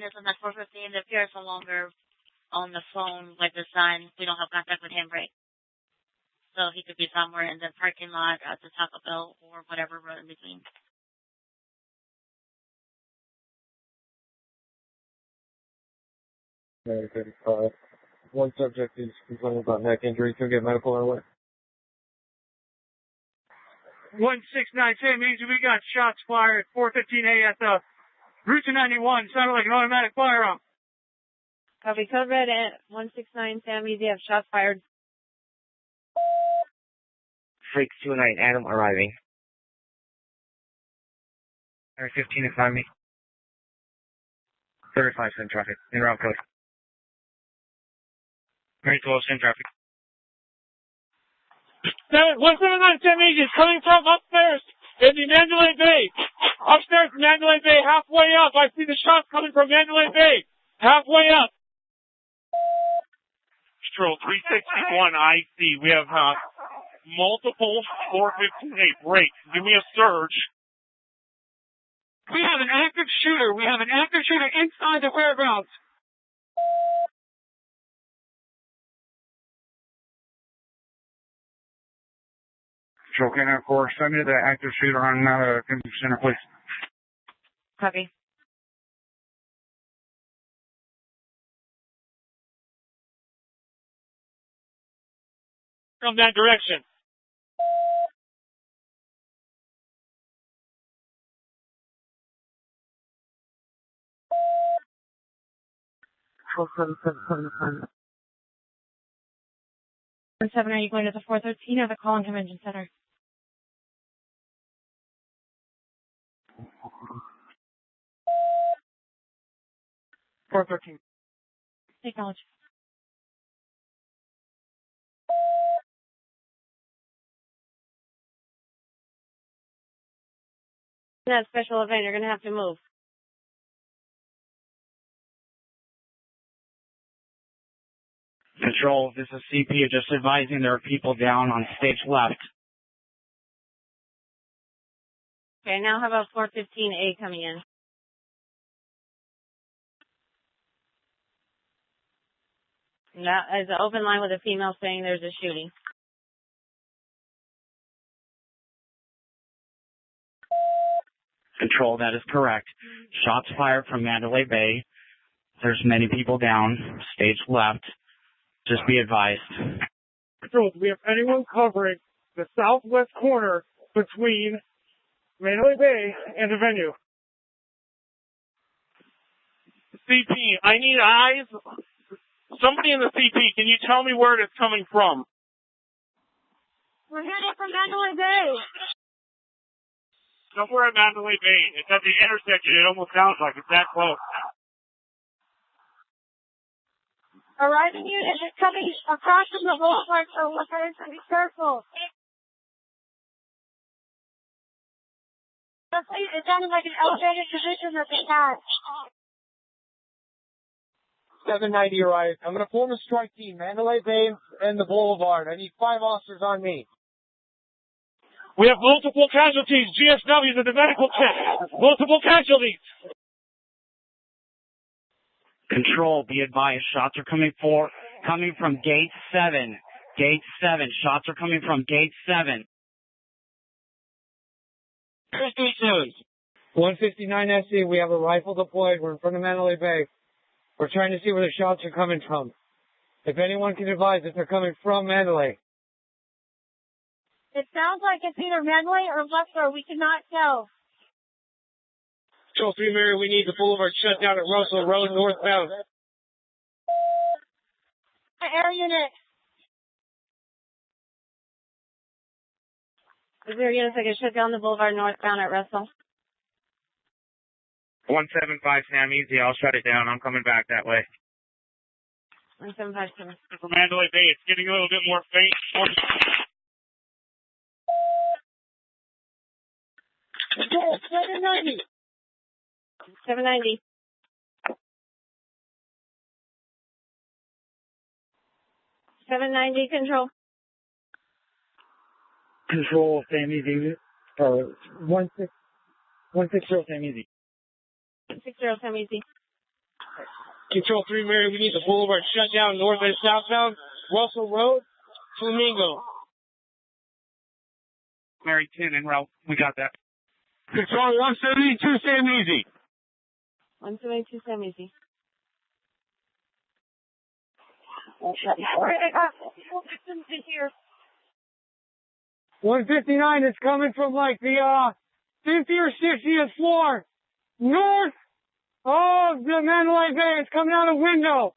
mechanism at 4:15. It appears no longer on the phone with the sign. We don't have contact with him, right? So he could be somewhere in the parking lot at the Taco Bell or whatever road in between. Okay, one subject is complaining about neck injury. Can we get medical our way? 169 Sam Easy, we got shots fired 4:15 at the Route 291. Sounded like an automatic firearm. Copy. Code red at 169 Sam Easy. Have shots fired. Freaks 29 Adam arriving. 15 in front of me. 35 in traffic. In route code. Very close in traffic. 179 Sam Easy is coming from upstairs in the Mandalay Bay. Upstairs in Mandalay Bay, halfway up. I see the shots coming from Mandalay Bay. Halfway up. Control 361 IC. We have multiple 415A breaks. Give me a surge. We have an active shooter. We have an active shooter inside the whereabouts. Control Canada 4, send me the active shooter on Convention Center, please. Copy. From that direction. Seven, are you going to the 413 or the Collin Convention Center? .413. Acknowledge. That special event, you're going to have to move. Control, this is CP. Just advising there are people down on stage left. Okay, now how about 415A coming in? That is an open line with a female saying there's a shooting. Control, that is correct. Shots fired from Mandalay Bay. There's many people down, stage left. Just be advised. Control, do we have anyone covering the southwest corner between Mandalay Bay and the venue? CP, I need eyes. Somebody in the CP, can you tell me where it's coming from? We're heading from Mandalay Bay. Somewhere at Mandalay Bay. It's at the intersection. It almost sounds like it's that close. Arriving unit is coming across from the boulevard, so we're going to be careful. It sounded like an elevated position that they had. 790 arrived. I'm going to form a strike team, Mandalay Bay and the Boulevard. I need 5 officers on me. We have multiple casualties. GSWs at the medical tent. Multiple casualties. Control, be advised. Shots are coming from gate 7. Gate 7. Shots are coming from gate 7. 159 SC, we have a rifle deployed. We're in front of Mandalay Bay. We're trying to see where the shots are coming from. If anyone can advise if they're coming from Mandalay. It sounds like it's either Mandalay or Luxor. We cannot tell. Control 3 Mary, we need the boulevard shut down at Russell Road northbound. Air unit. Is there units that can shut down the boulevard northbound at Russell? 175 Sam Easy, I'll shut it down. I'm coming back that way. 1757. From Mandalay Bay, it's getting a little bit more faint. 790. 790. 790, control. Control, Sam Easy. 160 Sam Easy. 60 Sam Easy. Control 3, Mary, we need the boulevard shut down north and southbound. Russell Road, Flamingo. Mary 10 en route. We got that. Control 172, Sam Easy. 172, Sam Easy. 159 is coming from like the 50th or 60th floor north of the Mandalay Bay. It's coming out a window.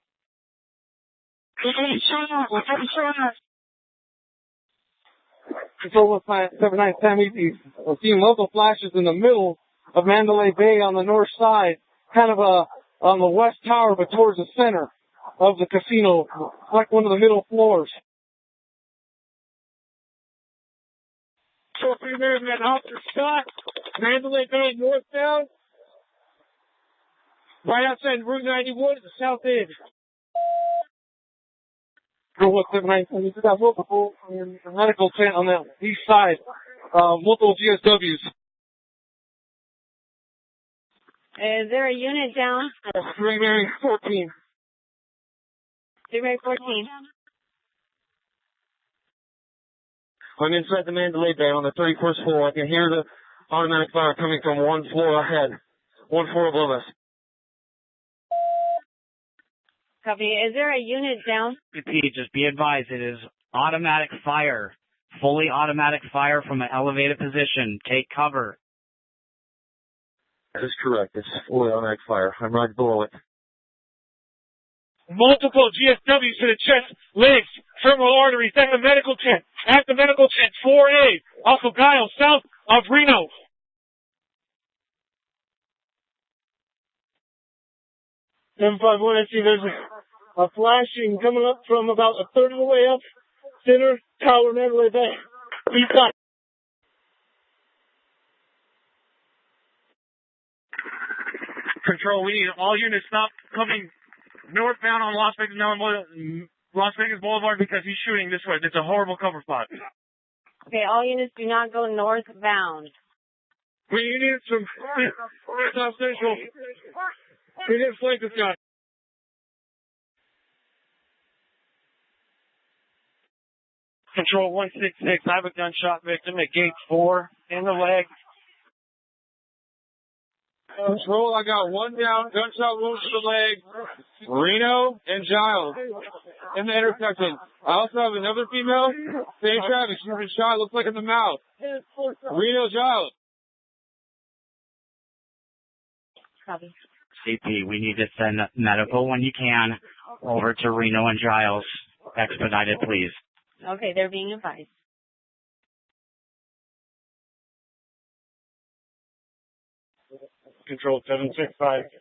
Control 179 Sam Easy. We're seeing local flashes in the middle of Mandalay Bay on the north side, kind of on the west tower, but towards the center of the casino, like one of the middle floors. So 3 Mary, we got Officer Scott, Mandalay Bay northbound, right outside Route 91 at the south end. Control 179, we got multiple medical tent on the east side, multiple GSWs. Is there a unit down? 3 Mary 14. 3 Mary 14. I'm inside the Mandalay Bay on the 31st floor. I can hear the automatic fire coming from one floor ahead, one floor above us. Copy. Is there a unit down? Repeat, just be advised, it is automatic fire, fully automatic fire from an elevated position. Take cover. That is correct. It's fully automatic fire. I'm right below it. Multiple GSWs to the chest, legs, femoral arteries, at the medical tent. At the medical tent, 4A, off of Guile, south of Reno. M51, I see there's a flashing coming up from about a third of the way up. Center, Tower, Mandalay Bay. We've got Control, we need all units stop coming northbound on Las Vegas Boulevard because he's shooting this way. It's a horrible cover spot. Okay, all units do not go northbound. We need some South Central. We didn't flank this guy. Control 166, I have a gunshot victim at gate 4 in the leg. Control, I got one down, gunshot wounds to the leg, Reno and Giles in the intersection. I also have another female, same traffic, she's been shot, looks like in the mouth. Reno, Giles. Copy. CP, we need to send medical when you can over to Reno and Giles. Expedited, please. Okay, they're being advised. Control 765.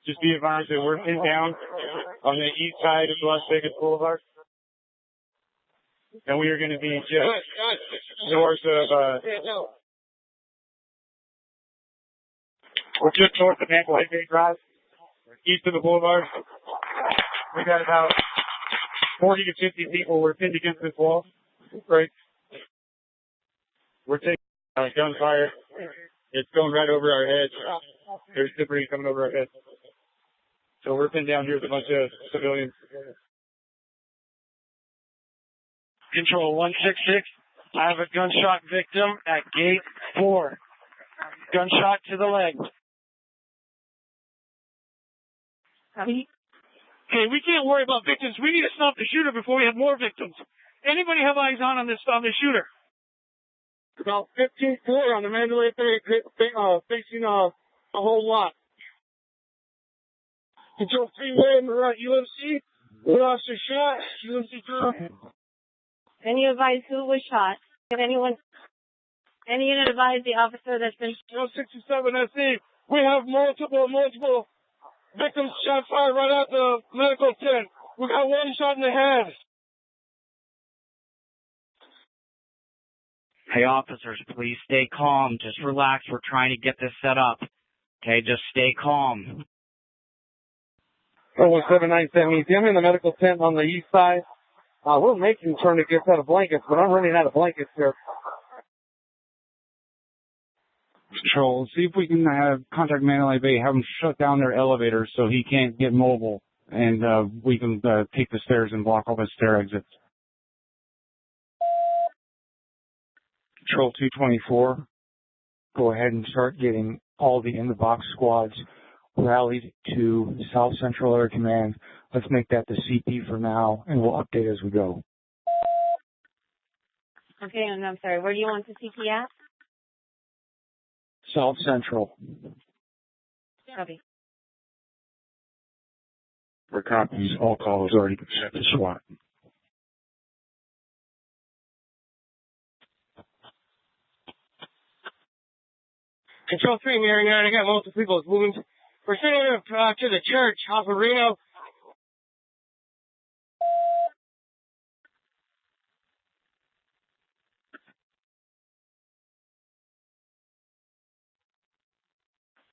Just be advised that we're pinned down on the east side of Las Vegas Boulevard. And we are going to be just north of, we're just north of Mandalay Bay Drive, east of the boulevard. We got about 40 to 50 people. We're pinned against this wall. Right. We're taking gunfire. It's going right over our heads. There's debris coming over our heads. So we're pinned down here with a bunch of civilians. Control 166. I have a gunshot victim at gate 4. Gunshot to the leg. Copy. Okay, we can't worry about victims. We need to stop the shooter before we have more victims. Anybody have eyes on this shooter? About 15th floor on the Mandalay Bay, facing a whole lot. Control 3 man, we're at UMC. We lost a shot. UMC 2. Can you advise who was shot? Can any unit advise the officer that's been 67 SC. We have multiple victims shot fired right at the medical tent. We got one shot in the head. Hey, officers, please stay calm. Just relax. We're trying to get this set up. Okay, just stay calm. 179 I'm in the medical tent on the east side. We're making tourniquets out of blankets, but I'm running out of blankets here. Control, see if we can have contact Mandalay Bay, have them shut down their elevators so he can't get mobile, and we can take the stairs and block all the stair exits. Control 224, go ahead and start getting all the in-the-box squads rallied to South Central Air Command. Let's make that the CP for now, and we'll update as we go. Okay, and I'm sorry, where do you want the CP at? South Central. Copy. For copies, all calls already been sent to SWAT. Control 3, Mary 9, I got multiple people moving. We're sending them to the church off of Reno.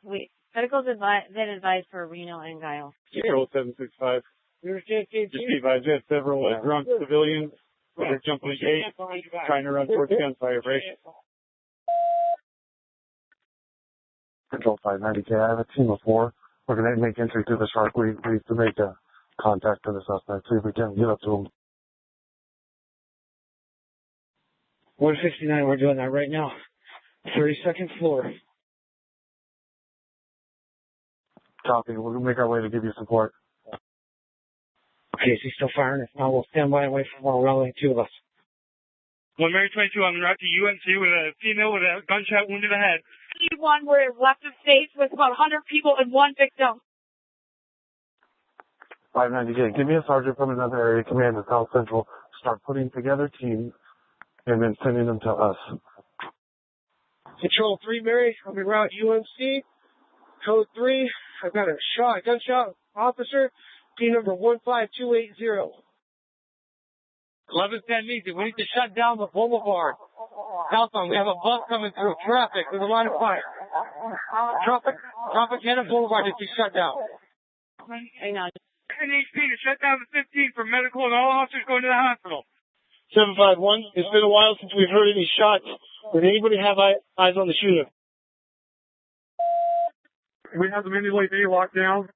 Wait, medical's been advised for Reno and Guile. Control 765. Just be advised, we have several drunk civilians that are jumping the gate, trying to run towards gunfire break. Control 590K, I have a team of 4. We're going to make entry to the shark. We need to make a contact to the suspect, see if we can get up to him. 169, we're doing that right now. 32nd floor. Copy, we'll make our way to give you support. Okay, is he still firing? If not, we'll stand by and wait for more rallying, 2 of us. 1 Mary 22, I'm route to UNC with a female with a gunshot wound in the head. One where it left of stage with about 100 people and 1 victim. 590K, give me a sergeant from another area command in South Central. Start putting together teams and then sending them to us. Control 3, Mary, I'm en route UNC. Code 3, I've got a gunshot officer, team number 15280. 1110 needs it. We need to shut down the boulevard. Southbound, we have a bus coming through. Traffic, there's a line of fire. Tropicana Boulevard needs to be shut down. Hang on. NHP to shut down the 15 for medical and all officers going to the hospital. 751, it's been a while since we've heard any shots. Does anybody have eyes on the shooter? We have the Mandalay Bay locked down.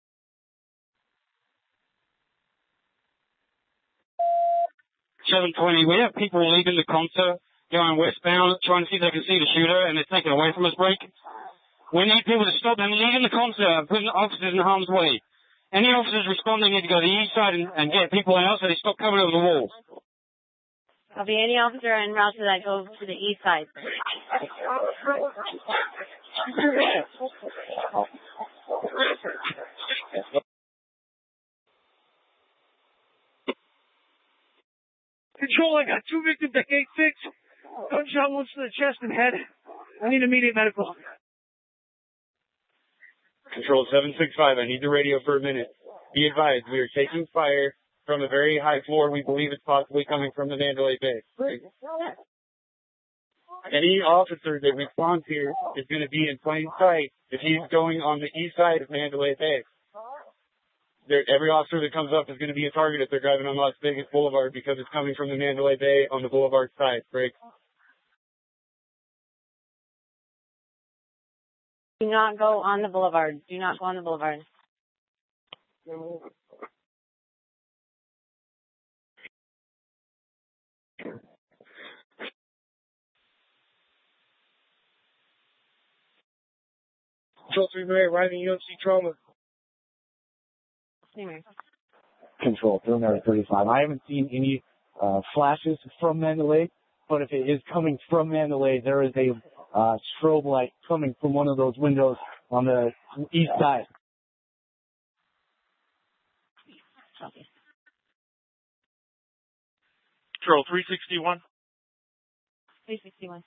720, we have people leaving the concert, going westbound, trying to see if they can see the shooter, and they're taking away from us break. We need people to stop them leaving the concert, putting officers in harm's way. Any officers responding need to go to the east side and get people out so they stop coming over the wall. I'll be any officer en route to that go to the east side. Control, I got 2 victims at gate 6. Gunshot wounds to the chest and head. I need immediate medical. Control 765, I need the radio for a minute. Be advised, we are taking fire from a very high floor. We believe it's possibly coming from the Mandalay Bay. Any officer that responds here is going to be in plain sight if he's going on the east side of Mandalay Bay. Every officer that comes up is going to be a target if they're driving on Las Vegas Boulevard because it's coming from the Mandalay Bay on the Boulevard side. Break. Do not go on the boulevard. Do not go on the boulevard. Control 3 Mary, arriving UNC trauma. Control, 35. I haven't seen any flashes from Mandalay, but if it is coming from Mandalay, there is a strobe light coming from one of those windows on the east side. Control 361. 361.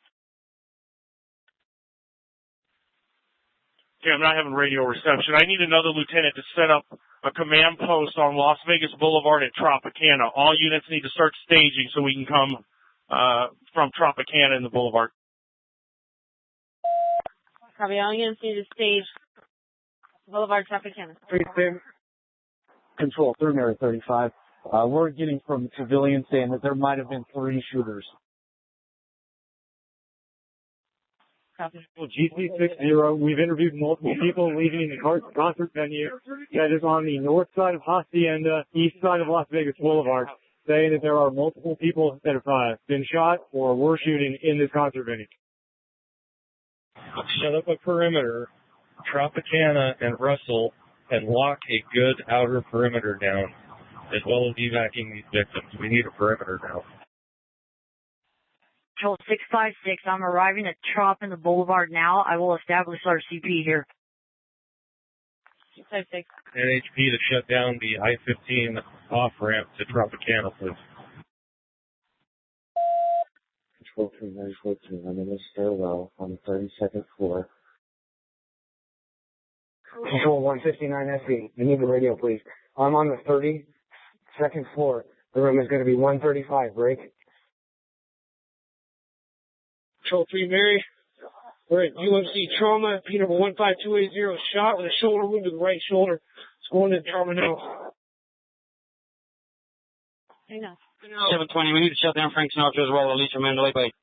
Okay, I'm not having radio reception. I need another lieutenant to set up a command post on Las Vegas Boulevard at Tropicana. All units need to start staging so we can come from Tropicana in the boulevard. Copy. All units need to stage Boulevard Tropicana. Control, 35. We're getting from civilians saying that there might have been 3 shooters. Copy. GC60, we've interviewed multiple people leaving the concert venue that is on the north side of Hacienda, east side of Las Vegas Boulevard, saying that there are multiple people that have been shot or were shooting in this concert venue. Set up a perimeter, Tropicana and Russell, and lock a good outer perimeter down, as well as evacuating these victims. We need a perimeter now. Control 656, I'm arriving at Trop in the Boulevard now. I will establish our CP here. 656. NHP to shut down the I-15 off-ramp to Tropicana, please. Control 3914, I'm in the stairwell on the 32nd floor. Control 159 SE, I need the radio, please. I'm on the 32nd floor. The room is going to be 135, break. Control 3 Mary, we're at UMC Trauma, P number 15280, shot with a shoulder wound to the right shoulder. It's going to trauma now. Hang on. 720, we need to shut down Frank Sinatra as well, Alicia Mandalay Bay.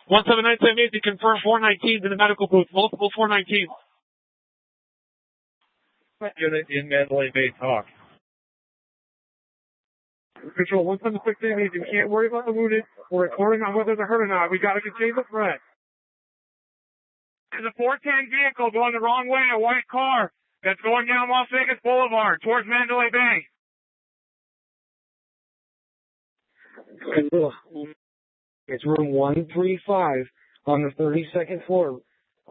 17978 to confirm 419 to the medical booth, multiple 419. Unit in Mandalay Bay, talk. Control 17678, you can't worry about the wounded. We're reporting on whether they're hurt or not. We got to contain the threat. There's a 410 vehicle going the wrong way, a white car that's going down Las Vegas Boulevard towards Mandalay Bay. It's room 135 on the 32nd floor.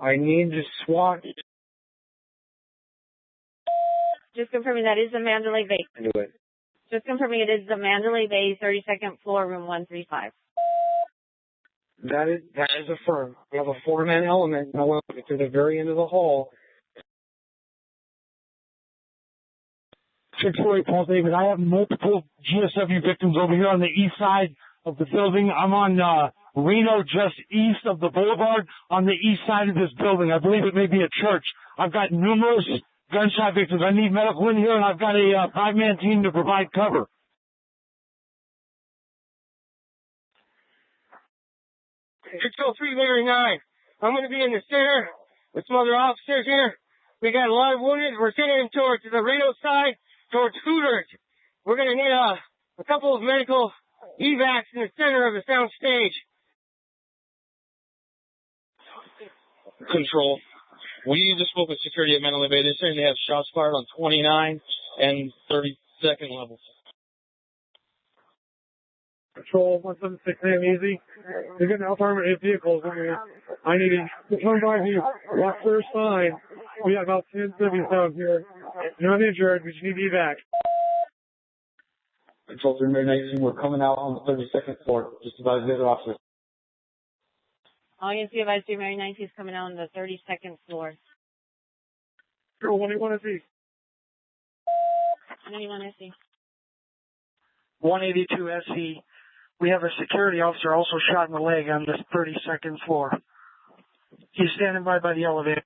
I need to SWAT. Just confirming that is the Mandalay Bay. Do it. Just confirming it is the Mandalay Bay, 32nd floor, room 135. That is affirmed. We have a 4-man element. However, to the very end of the hall. 648 Paul David, I have multiple GSW victims over here on the east side of the building. I'm on Reno, just east of the boulevard, on the east side of this building. I believe it may be a church. I've got numerous gunshot victims. I need medical in here, and I've got a 5-man team to provide cover. Control 3 Mary 9. I'm going to be in the center with some other officers here. We got a lot of wounded. We're sending them towards the Reno side, towards Hooters. We're going to need a couple of medical evacs in the center of the sound stage. Control. We just spoke with security at Mandalay Bay. They're saying they have shots fired on 29 and 32nd levels. Control 176 easy. They're getting alternative vehicles in here. I need to come by here. Watch their sign. We got about 10 civvies down here. You're not injured. We just need evac. Control 3 Mary 9, we're coming out on the 32nd floor. Just about the other officers. All you can see about 3 Mary 19 is coming out on the 32nd floor. Sure, what do you want to see? 91 SE. 182 SE. We have a security officer also shot in the leg on the 32nd floor. He's standing by the elevator.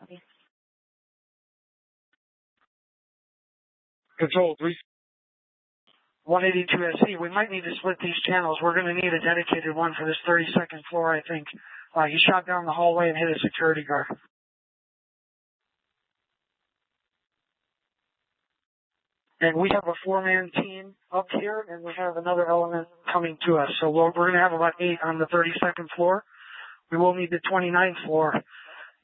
Okay. Control 3. 182 SE. We might need to split these channels. We're going to need a dedicated one for this 32nd floor, I think. He shot down the hallway and hit a security guard. And we have a 4-man team up here, and we have another element coming to us. So we're going to have about 8 on the 32nd floor. We will need the 29th floor.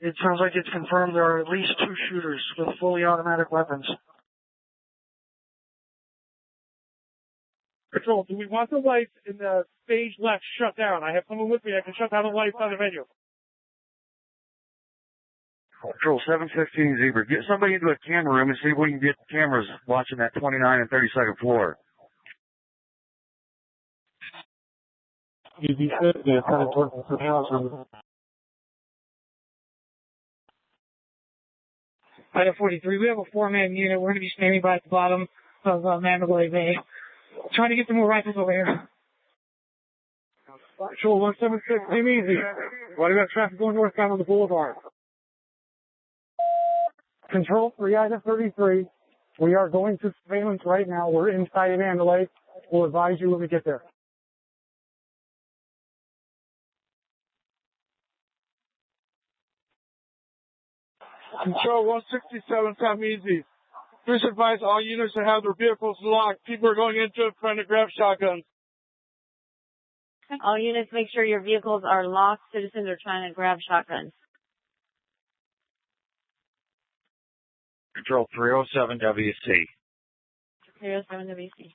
It sounds like it's confirmed there are at least 2 shooters with fully automatic weapons. Control, do we want the lights in the stage left shut down? I have someone with me that can shut down the lights on the venue. Control 715 Zebra. Get somebody into a camera room and see if we can get cameras watching that 29 and 32nd floor. Easy 50, it's kind of towards the house room. Item 43, we have a 4-man unit. We're going to be standing by at the bottom of Mandalay Bay. Trying to get some more rifles over here. Control 176, aim easy. Why do we have traffic going northbound on the boulevard? Control 3, item 33. We are going to surveillance right now. We're inside of Mandalay. We'll advise you when we get there. Control 167, come easy. Please advise all units to have their vehicles locked. People are going into it trying to grab shotguns. All units, make sure your vehicles are locked. Citizens are trying to grab shotguns. Control 307 WC. 307 WC.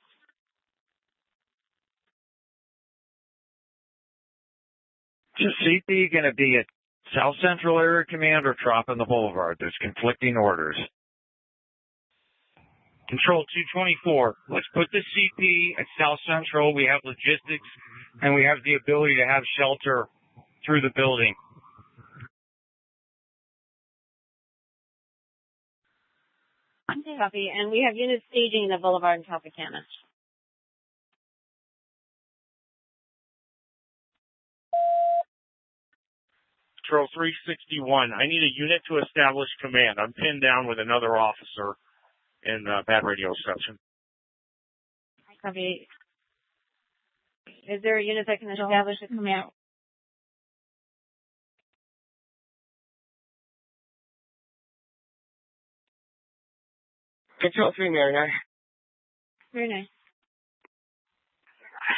Is CP going to be at South Central Area Command or Trop on the Boulevard? There's conflicting orders. Control 224, let's put the CP at South Central. We have logistics and we have the ability to have shelter through the building. Copy. And we have units staging the Boulevard in Tropicana. Control 361, I need a unit to establish command. I'm pinned down with another officer in bad radio reception. Copy. Is there a unit that can establish a command? Control 3, Mary 9. Very nice.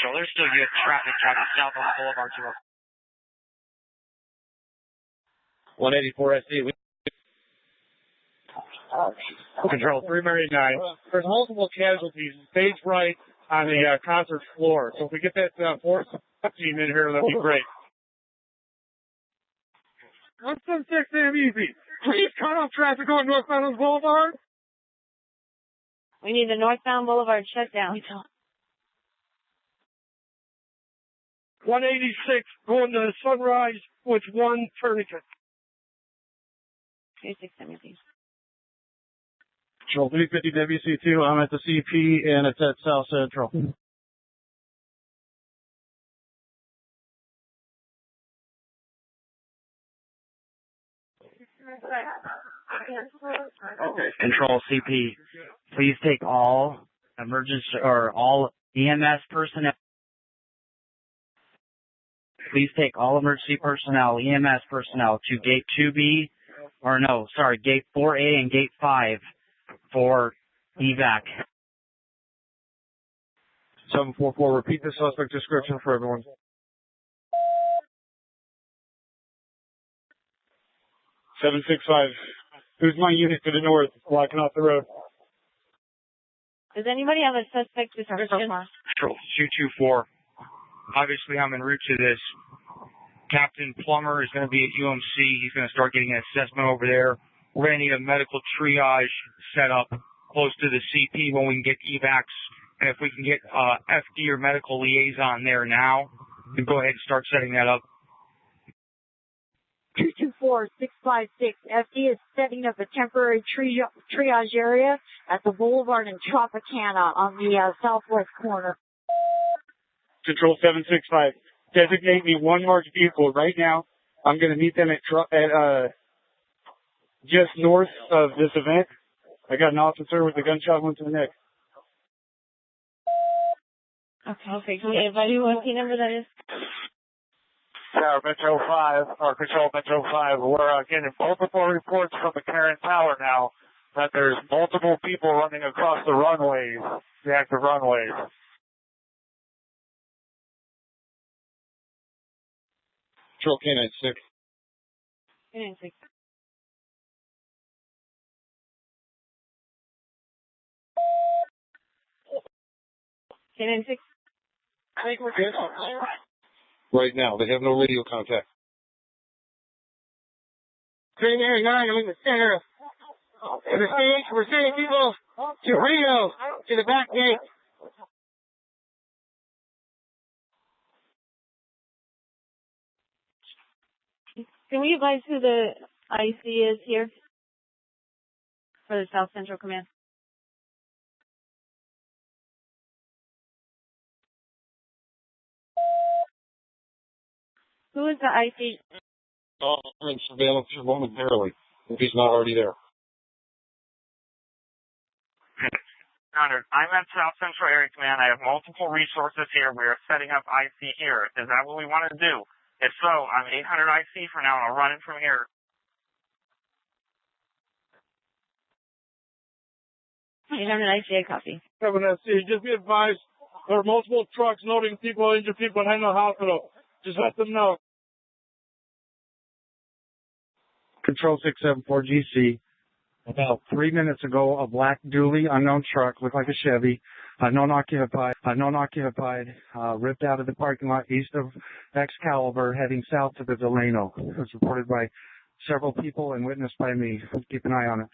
So there's still good traffic traffic south on Boulevard 184 SD. Control 3 Mary 9. There's multiple casualties stage right on the concert floor. So if we get that force team in here, that'd be great. 176 AM easy. Please cut off traffic on northbound Boulevard. We need the northbound Boulevard shut down. 186 going to Sunrise with one tourniquet. 2670. Control 350 WC2. I'm at the CP and it's at South Central. Control CP, please take all emergency or all EMS personnel. Please take all emergency personnel, EMS personnel to gate 2B, gate 4A and gate 5 for evac. 744, repeat the suspect description for everyone. Seven six five. Who's my unit to the north, blocking off the road? Does anybody have a suspect description? Control 224. Obviously, I'm en route to this. Captain Plummer is going to be at UMC. He's going to start getting an assessment over there. We're going to need a medical triage set up close to the CP when we can get evacs. And if we can get FD or medical liaison there now, we can go ahead and start setting that up. 224-656. FD is setting up a temporary triage area at the Boulevard in Tropicana on the southwest corner. Control 765. Designate me one marked vehicle right now. I'm going to meet them at just north of this event. I got an officer with a gunshot wound to the neck. Okay. Anybody what the number that is? Tower Metro 5, or Control Metro 5, we're getting multiple reports from the Karen Tower now that there's multiple people running across the runways, the active runways. Control K96. K96. K96. I think we're good. Right now, they have no radio contact. 3 Mary 9, I'm in the center of the stage. We're sending people to Rio, to the back gate. Can we advise who the IC is here for the South Central Command? Who is the IC? I'm in surveillance here momentarily, if he's not already there. Honored. I'm at South Central Area Command. I have multiple resources here. We are setting up IC here. Is that what we want to do? If so, I'm 800 IC for now, and I'll run it from here. 800 ICA copy. 7 SC, just be advised, there are multiple trucks loading people, injured people in the hospital. Just let them know. Control 674 GC. About 3 minutes ago, a black dually unknown truck, looked like a Chevy, unknown occupied, ripped out of the parking lot east of Excalibur, heading south to the Delano. It was reported by several people and witnessed by me. Keep an eye on it.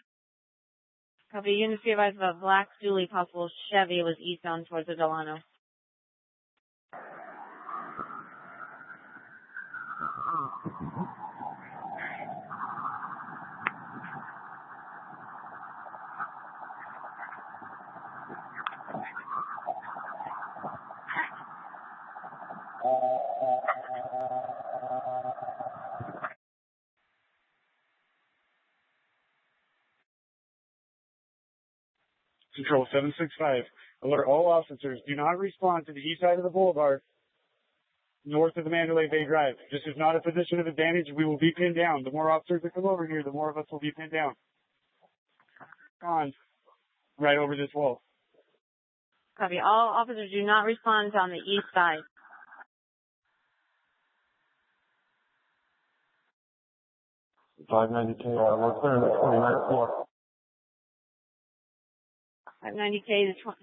Copy. Units be advised of a black dually, possible Chevy, was eastbound towards the Delano. Control 765. Alert all officers. Do not respond to the east side of the boulevard, north of the Mandalay Bay Drive. This is not a position of advantage. We will be pinned down. The more officers that come over here, the more of us will be pinned down. On. Right over this wall. Copy. All officers do not respond on the east side. $590K, we're clearing the 29th floor. 590K to 20.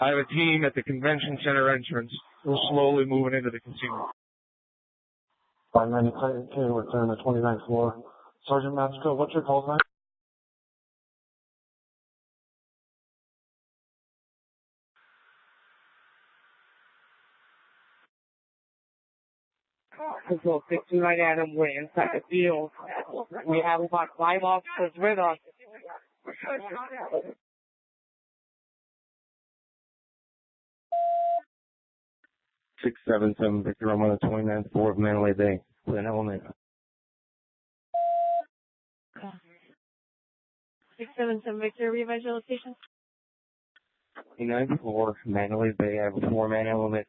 I have a team at the convention center entrance. We're slowly moving into the casino. 590K, we're clearing the 29th floor. Sergeant Matsco, what's your call tonight? Control 69 Adam, we're inside the field. We have about 5 officers with us. 677 Victor, I'm on the 29th floor of Mandalay Bay with an element. 677 Victor, revise your location. 29th floor, Mandalay Bay. I have a 4-man element.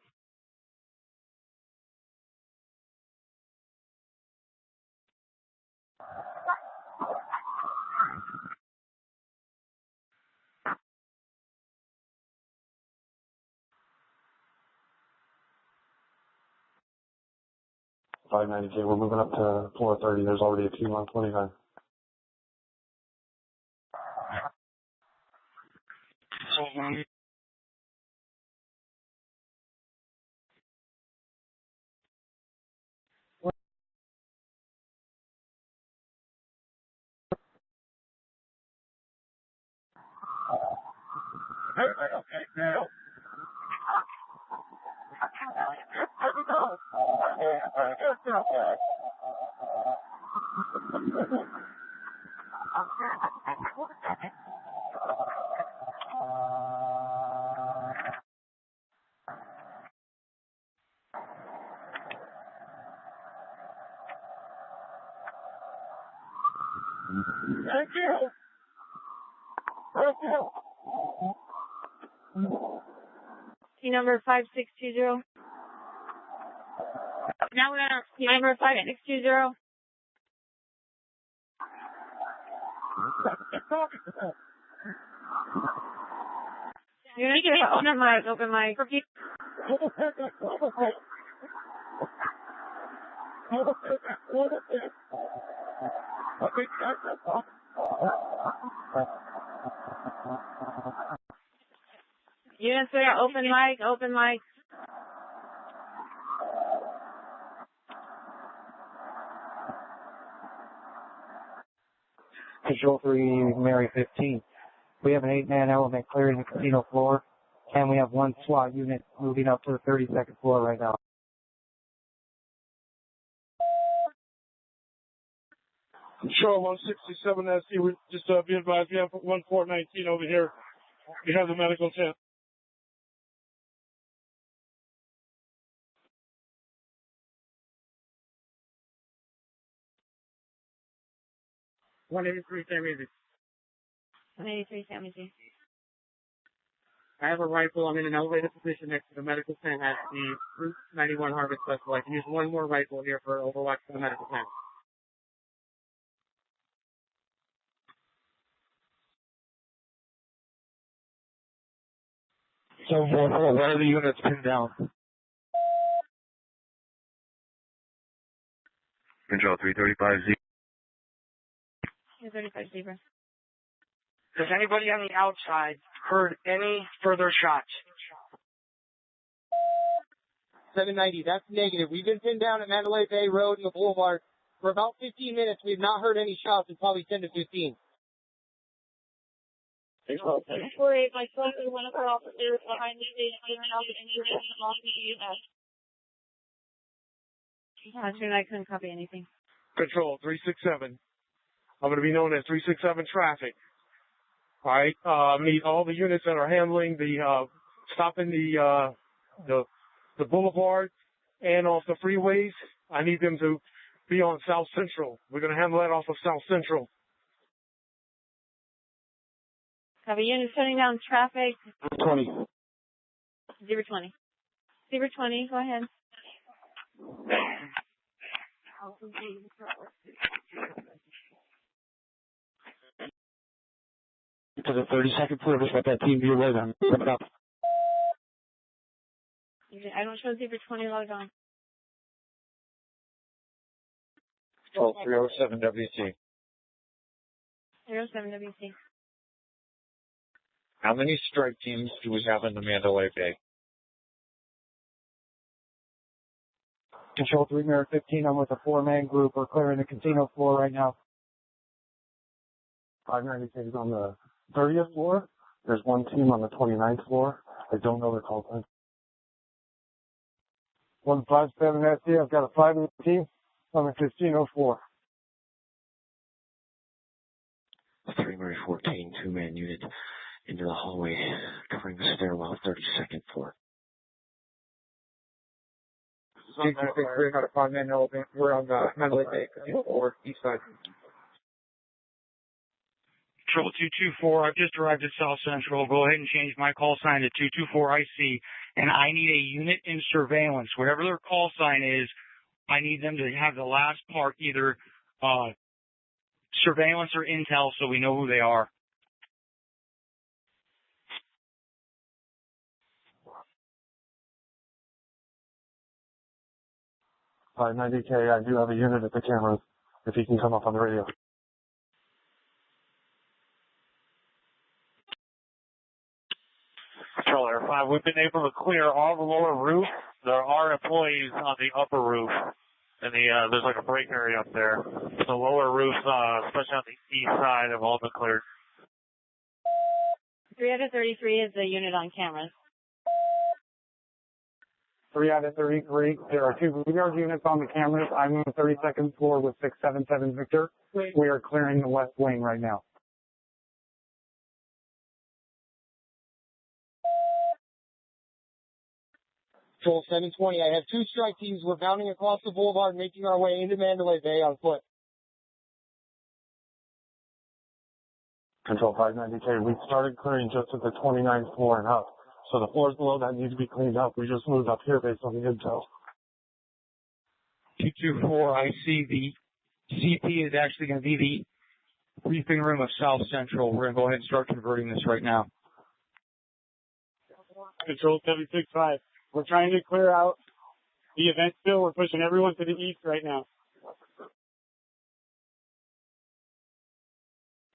$590K, we're moving up to floor 30. There's already a team on 29. Thank you. Thank you. Key number 5620. Now we're gonna Key number 5620. You're gonna get open mic, open mic. Units, we got open mic, open mic. Control 3, Mary 15. We have an 8-man element clearing the casino floor, and we have 1 SWAT unit moving up to the 32nd floor right now. Control 167 SC, we just be advised, we have 1419 over here. We have the medical tent. 183 San Luis. 183 San Luis. I have a rifle. I'm in an elevated position next to the medical tent at the Route 91 Harvest Festival. I can use one more rifle here for overwatch for the medical tent. 744, where are the units pinned down? Control 335Z. 335 Zebra. Has anybody on the outside heard any further shots? 790, that's negative. We've been pinned down at Mandalay Bay Road and the Boulevard for about 15 minutes. We've not heard any shots in probably 10 to 15. 48, my son is one of our officers behind me. They didn't have anything along the EMS. I couldn't copy anything. Control 367. I'm going to be known as 367 traffic. All right. Need all the units that are handling the stopping the boulevard and off the freeways. I need them to be on South Central. We're going to handle that off of South Central. Copy. Unit shutting down traffic. 20. Zebra 20. Zebra 20, go ahead. To the 32nd floor, just let that team be away then. Wrap it up. I don't show Zebra 20 logged on. Oh, 307 WC. 07 WC. How many strike teams do we have in the Mandalay Bay? Control 3 Mirror 15, I'm with a 4-man group. We're clearing the casino floor right now. 596 is on the 30th floor. There's one team on the 29th floor. I don't know their call time. 157 SD, I've got a 5-man team on the casino floor. 3 Murray 14, 2-man unit into the hallway, covering the stairwell, 32nd floor. We're not a 5-man element. We're on the Mandalay Bay Casino floor, east side. Control 224, I've just arrived at South Central. Go ahead and change my call sign to 224 IC, and I need a unit in surveillance. Whatever their call sign is, I need them to have the last part, either surveillance or intel, so we know who they are. $590K, I do have a unit at the cameras, if he can come up on the radio. Control Air 5, we've been able to clear all the lower roof. There are employees on the upper roof, and there's like a break area up there. The lower roofs, especially on the east side, have all been cleared. 3 out of 33 is the unit on cameras. 3 out of 33. There are 2 Blueguard units on the cameras. I'm on the 32nd floor with 677 Victor. We are clearing the west wing right now. Control 720, I have 2 strike teams. We're bounding across the boulevard, making our way into Mandalay Bay on foot. Control 590K, we started clearing just at the 29th floor and up. So the floors below that need to be cleaned up. We just moved up here based on the intel. 224, I see the CP is actually going to be the briefing room of South Central. We're going to go ahead and start converting this right now. Control 765. We're trying to clear out the event still. We're pushing everyone to the east right now.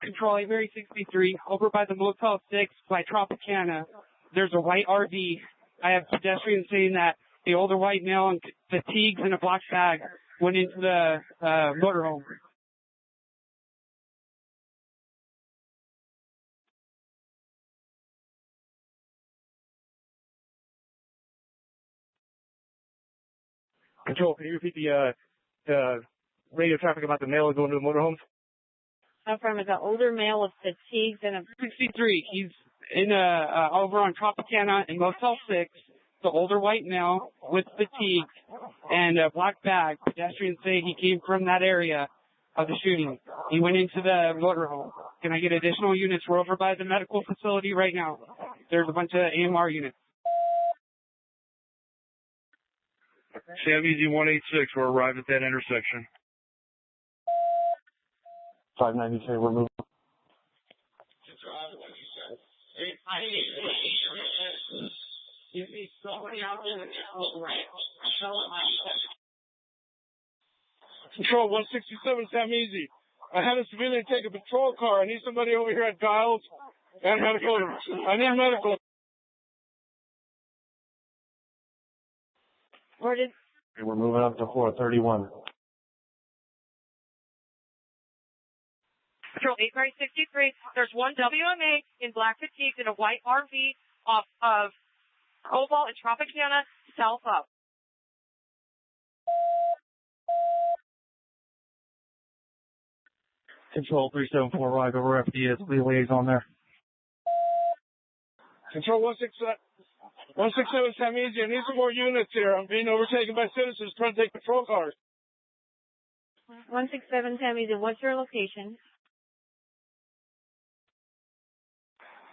Control Avery 63, over by the Motel 6 by Tropicana. There's a white RV. I have pedestrians saying that the older white male in fatigues and a black bag went into the motorhome. Control, can you repeat the radio traffic about the male going to the motorhomes? From is an older male with fatigues and a 63. He's in over on Tropicana in Motel 6. The older white male with fatigue and a black bag. Pedestrians say he came from that area of the shooting. He went into the motorhome. Can I get additional units? We're over by the medical facility right now. There's a bunch of AMR units. Sam Easy 186, we're arrived at that intersection. 590K, we're moving. Control 167, Sam Easy. I had a civilian take a patrol car. I need somebody over here at Giles and medical. I need medical. Where did? Okay, we're moving up to 431. Patrol 863, there's one WMA in black fatigues in a white RV off of Cobalt and Tropicana, south up. Control 374, right over FDS, the liaison there. Control 167, Sam Easy. I need some more units here. I'm being overtaken by citizens trying to take patrol cars. 167 Tammy's, and what's your location?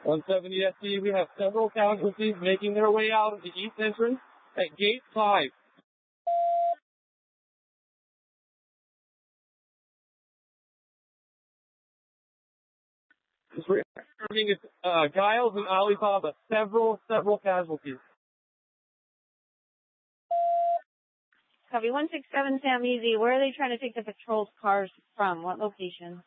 170 SD, we have several casualties making their way out of the east entrance at gate 5. Serving Giles and Alibaba, several casualties. Copy 167 Sam Easy. Where are they trying to take the patrol cars from? What location?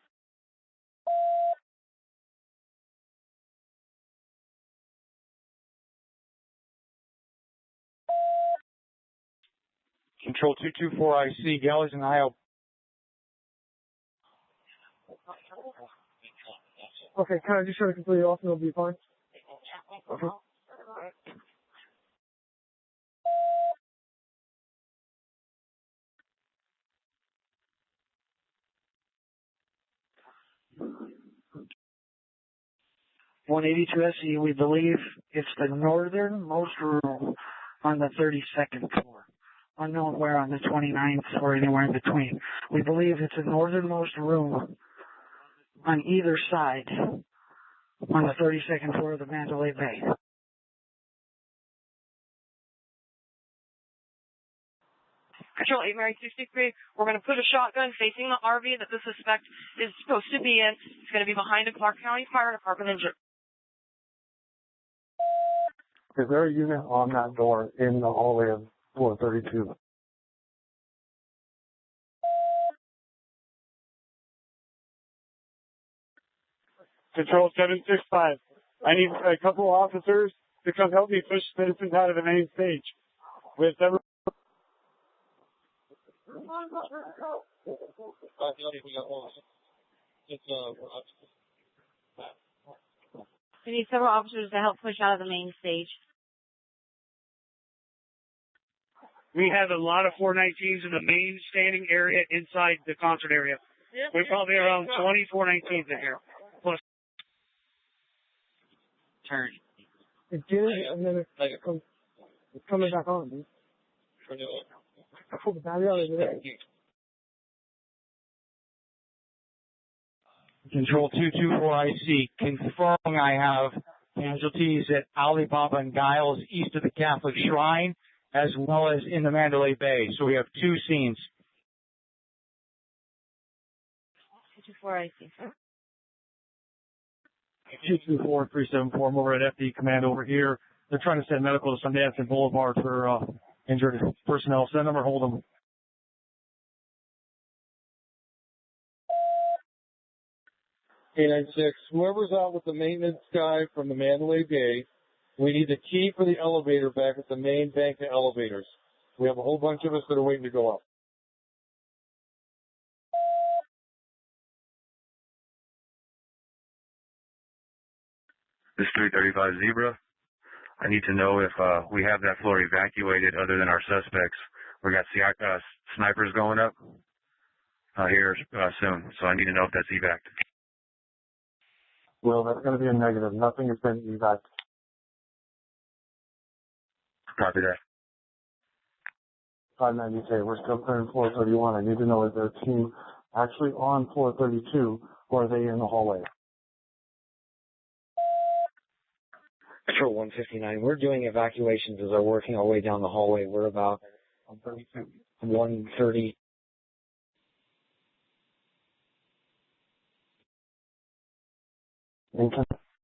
Control 224 IC, Gallows and Isle. Okay, can I just try to complete it off and it'll be fine? Okay. SE, we believe it's the northernmost room on the 32nd floor. Unknown where on the 29th or anywhere in between. We believe it's the northernmost room on either side on the 32nd floor of the Mandalay Bay. Control 863, we're going to put a shotgun facing the RV that the suspect is supposed to be in. It's going to be behind a Clark County Fire Department engine. Is there a unit on that door in the hallway of 432? Control 765. I need a couple of officers to come help me push citizens out of the main stage. With several. We need several officers to help push out of the main stage. We have a lot of 419s in the main standing area inside the concert area. We're probably around 20 419s in here. Plus. Turn. It did, and then it's coming back on, dude. I pulled the battery out of it. Control 224 IC, confirming I have casualties at Alibaba and Giles east of the Catholic Shrine, as well as in the Mandalay Bay. So we have two scenes. 224 IC. 224 374, I'm over at FD Command over here. They're trying to send medical to Sundance and Boulevard for injured personnel. Send them or hold them. K96, whoever's out with the maintenance guy from the Mandalay Bay, we need the key for the elevator back at the main bank of elevators. We have a whole bunch of us that are waiting to go up. This 335 Zebra. I need to know if we have that floor evacuated other than our suspects. We got snipers going up here soon, so I need to know if that's evac. Well, that's going to be a negative. Nothing has been evac. Copy that. 590K, we're still clearing 431. I need to know, is there a team actually on 432, or are they in the hallway? Control 159. We're doing evacuations as we're working our way down the hallway. We're about 130.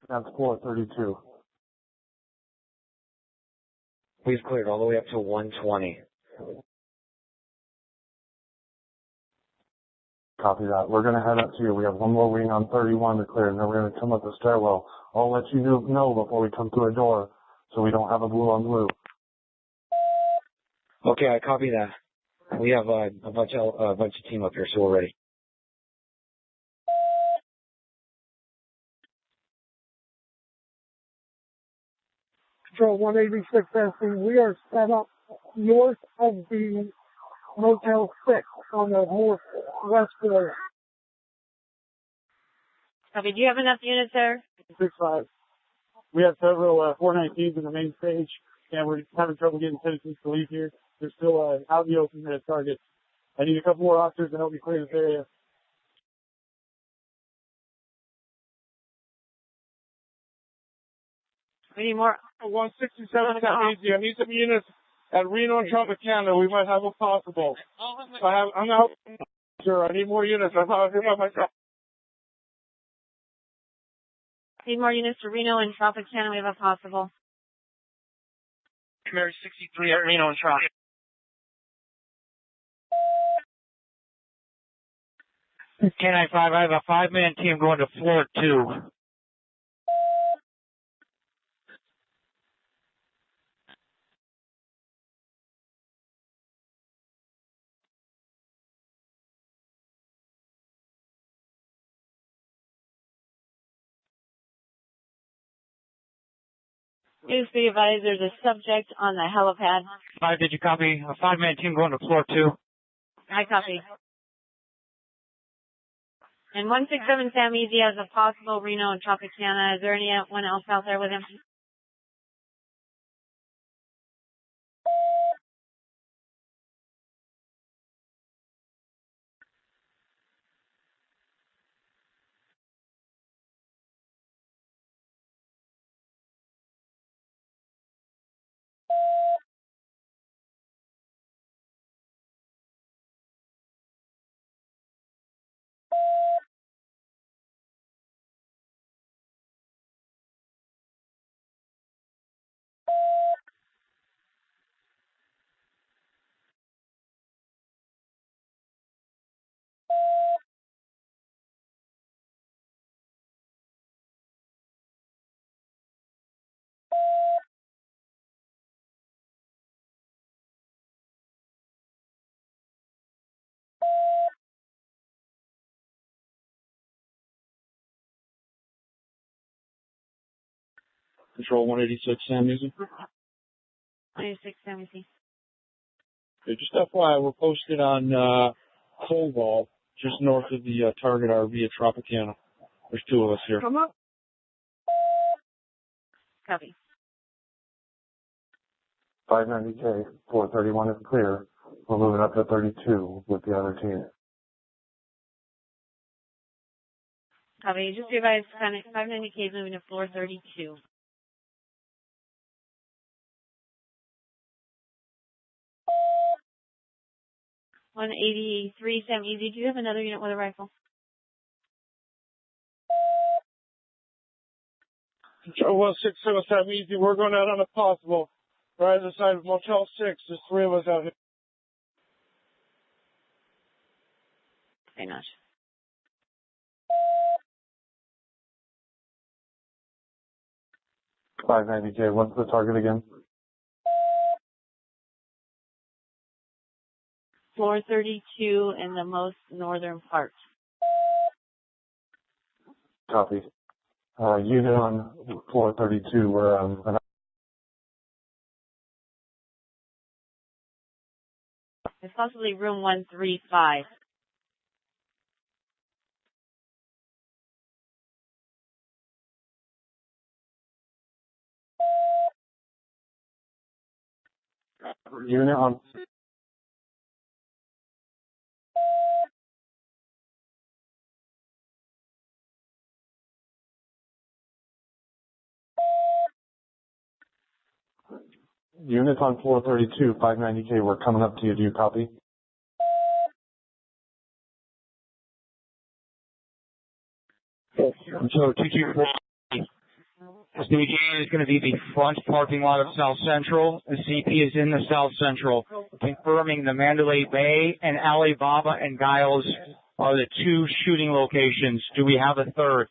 That's floor 32. We've cleared all the way up to 120. Copy that. We're going to head up to you. We have one more wing on 31 to clear, and then we're going to come up the stairwell. I'll let you know before we come to a door so we don't have a blue on blue. Okay, I copy that. We have a bunch of team up here, so we're ready. Control 186 SC, we are set up north of the Motel 6 on the northwest floor. Copy. Do you have enough units there? 6-5. We have several 419s in the main stage, and we're having trouble getting citizens to leave here. They're still out in the open at targets. I need a couple more officers to help me clear this area. We need more. 167 easy. I need some units at Reno and Tropicana. We might have a possible. I'm not sure. I need more units. I'm not here by myself. Need more units to Reno and Tropicana. We have a possible. Mary 63 at Reno and Trop. 1095, I have a 5-man team going to floor 2. Please be advised there's a subject on the helipad. 5, did you copy? A 5-man team going to floor 2. I copy. And 167 Sam Easy has a possible Reno and Tropicana. Is there anyone else out there with him? Control 186, Sam Easy. 186 Sam Easy. Okay, just FYI, we're posted on Colvall, just north of the target RV at Tropicana. There's 2 of us here. Come up. Copy. 590K, 431 is clear. We're moving up to 32 with the other team. Copy. Just be advised 590K is moving to floor 32. 183 Sam Easy. Do you have another unit with a rifle? Control 167 Sam Easy. We're going out on a possible. Right on the side of Motel 6. There's 3 of us out here. Very much. $590K, what's the target again? Floor 32 in the most northern part. Copy. Unit on floor 32, we're It's possibly room 135. unit on Units on floor 32, 590K, we're coming up to you. Do you copy? So 224 is going to be the front parking lot of South Central. The CP is in the South Central, confirming the Mandalay Bay and Alibaba and Giles are the two shooting locations. Do we have a third?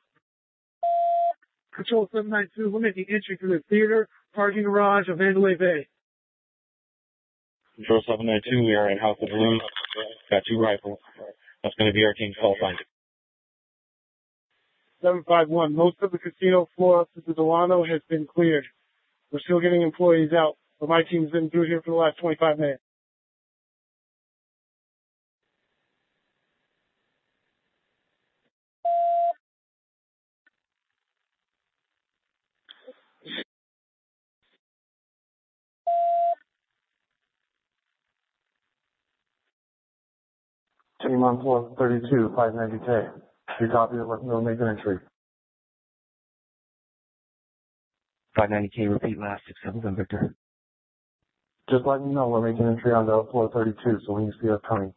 Control 792, we're making entry to the theater, parking garage of Mandalay Bay. Control 792, we are in House of Balloons. Got 2 rifles. That's going to be our team's call sign. 751, most of the casino floor up to the Delano has been cleared. We're still getting employees out, but my team's been through here for the last 25 minutes. Team on floor 32, 590K. Do you copy it? We'll make an entry. 590K, repeat last 677, Victor. Just let me know we're making entry on the floor 32, so when you see us coming.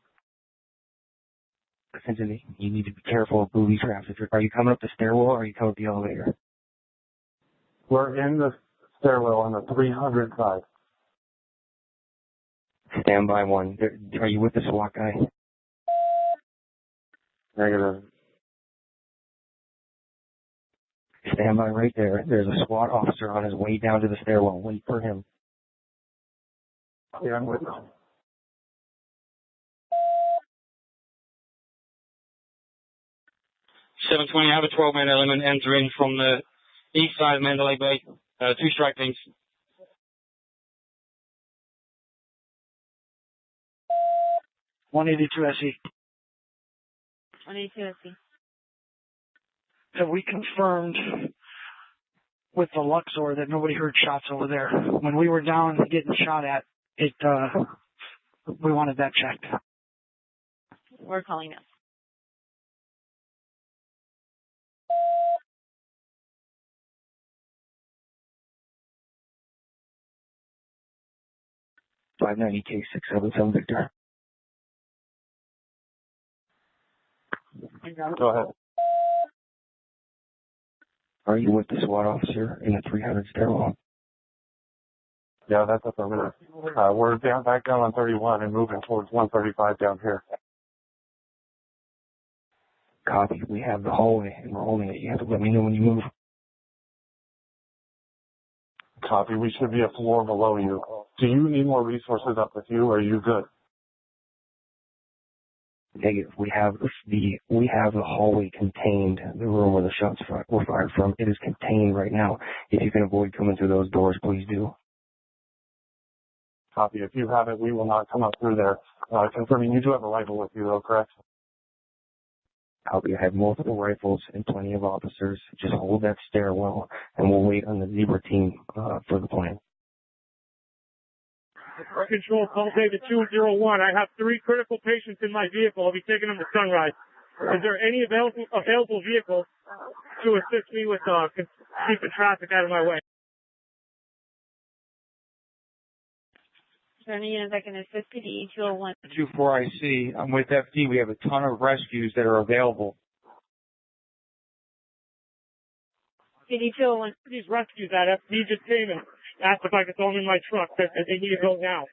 Essentially, you need to be careful of booby traps. Are you coming up the stairwell or are you coming up the elevator? We're in the stairwell on the 300 side. Stand by one. Are you with the SWAT guy? Negative. Stand by right there. There's a SWAT officer on his way down to the stairwell. Wait for him. Yeah, I'm with you. 720, I have a 12-man element entering from the east side of Mandalay Bay. 2 strike teams. .182 SE. 182 SE. Have we confirmed with the Luxor that nobody heard shots over there? When we were down getting shot at, we wanted that checked. We're calling them. .590K 677 Victor. Go ahead. Are you with the SWAT officer in the 300 stairwell? Yeah, that's affirmative. We're back down on 31 and moving towards 135 down here. Copy. We have the hallway and we're holding it. You have to let me know when you move. Copy. We should be a floor below you. Do you need more resources up with you, or are you good? Negative. We have the hallway contained. The room where the shots were fired from. It is contained right now. If you can avoid coming through those doors, please do. Copy. If you have it, we will not come up through there. Confirming you do have a rifle with you, though, correct? Copy. I have multiple rifles and plenty of officers. Just hold that stairwell, and we'll wait on the Zebra team for the plan. Control, call David 201. I have 3 critical patients in my vehicle. I'll be taking them to Sunrise. Is there any available vehicles to assist me with keeping traffic out of my way? Is there any unit that can assist you? The E201. 24 IC. I'm with FD. We have a ton of rescues that are available. CD201. These rescues that FD just came and asked if I could throw them in my truck. They need to go now.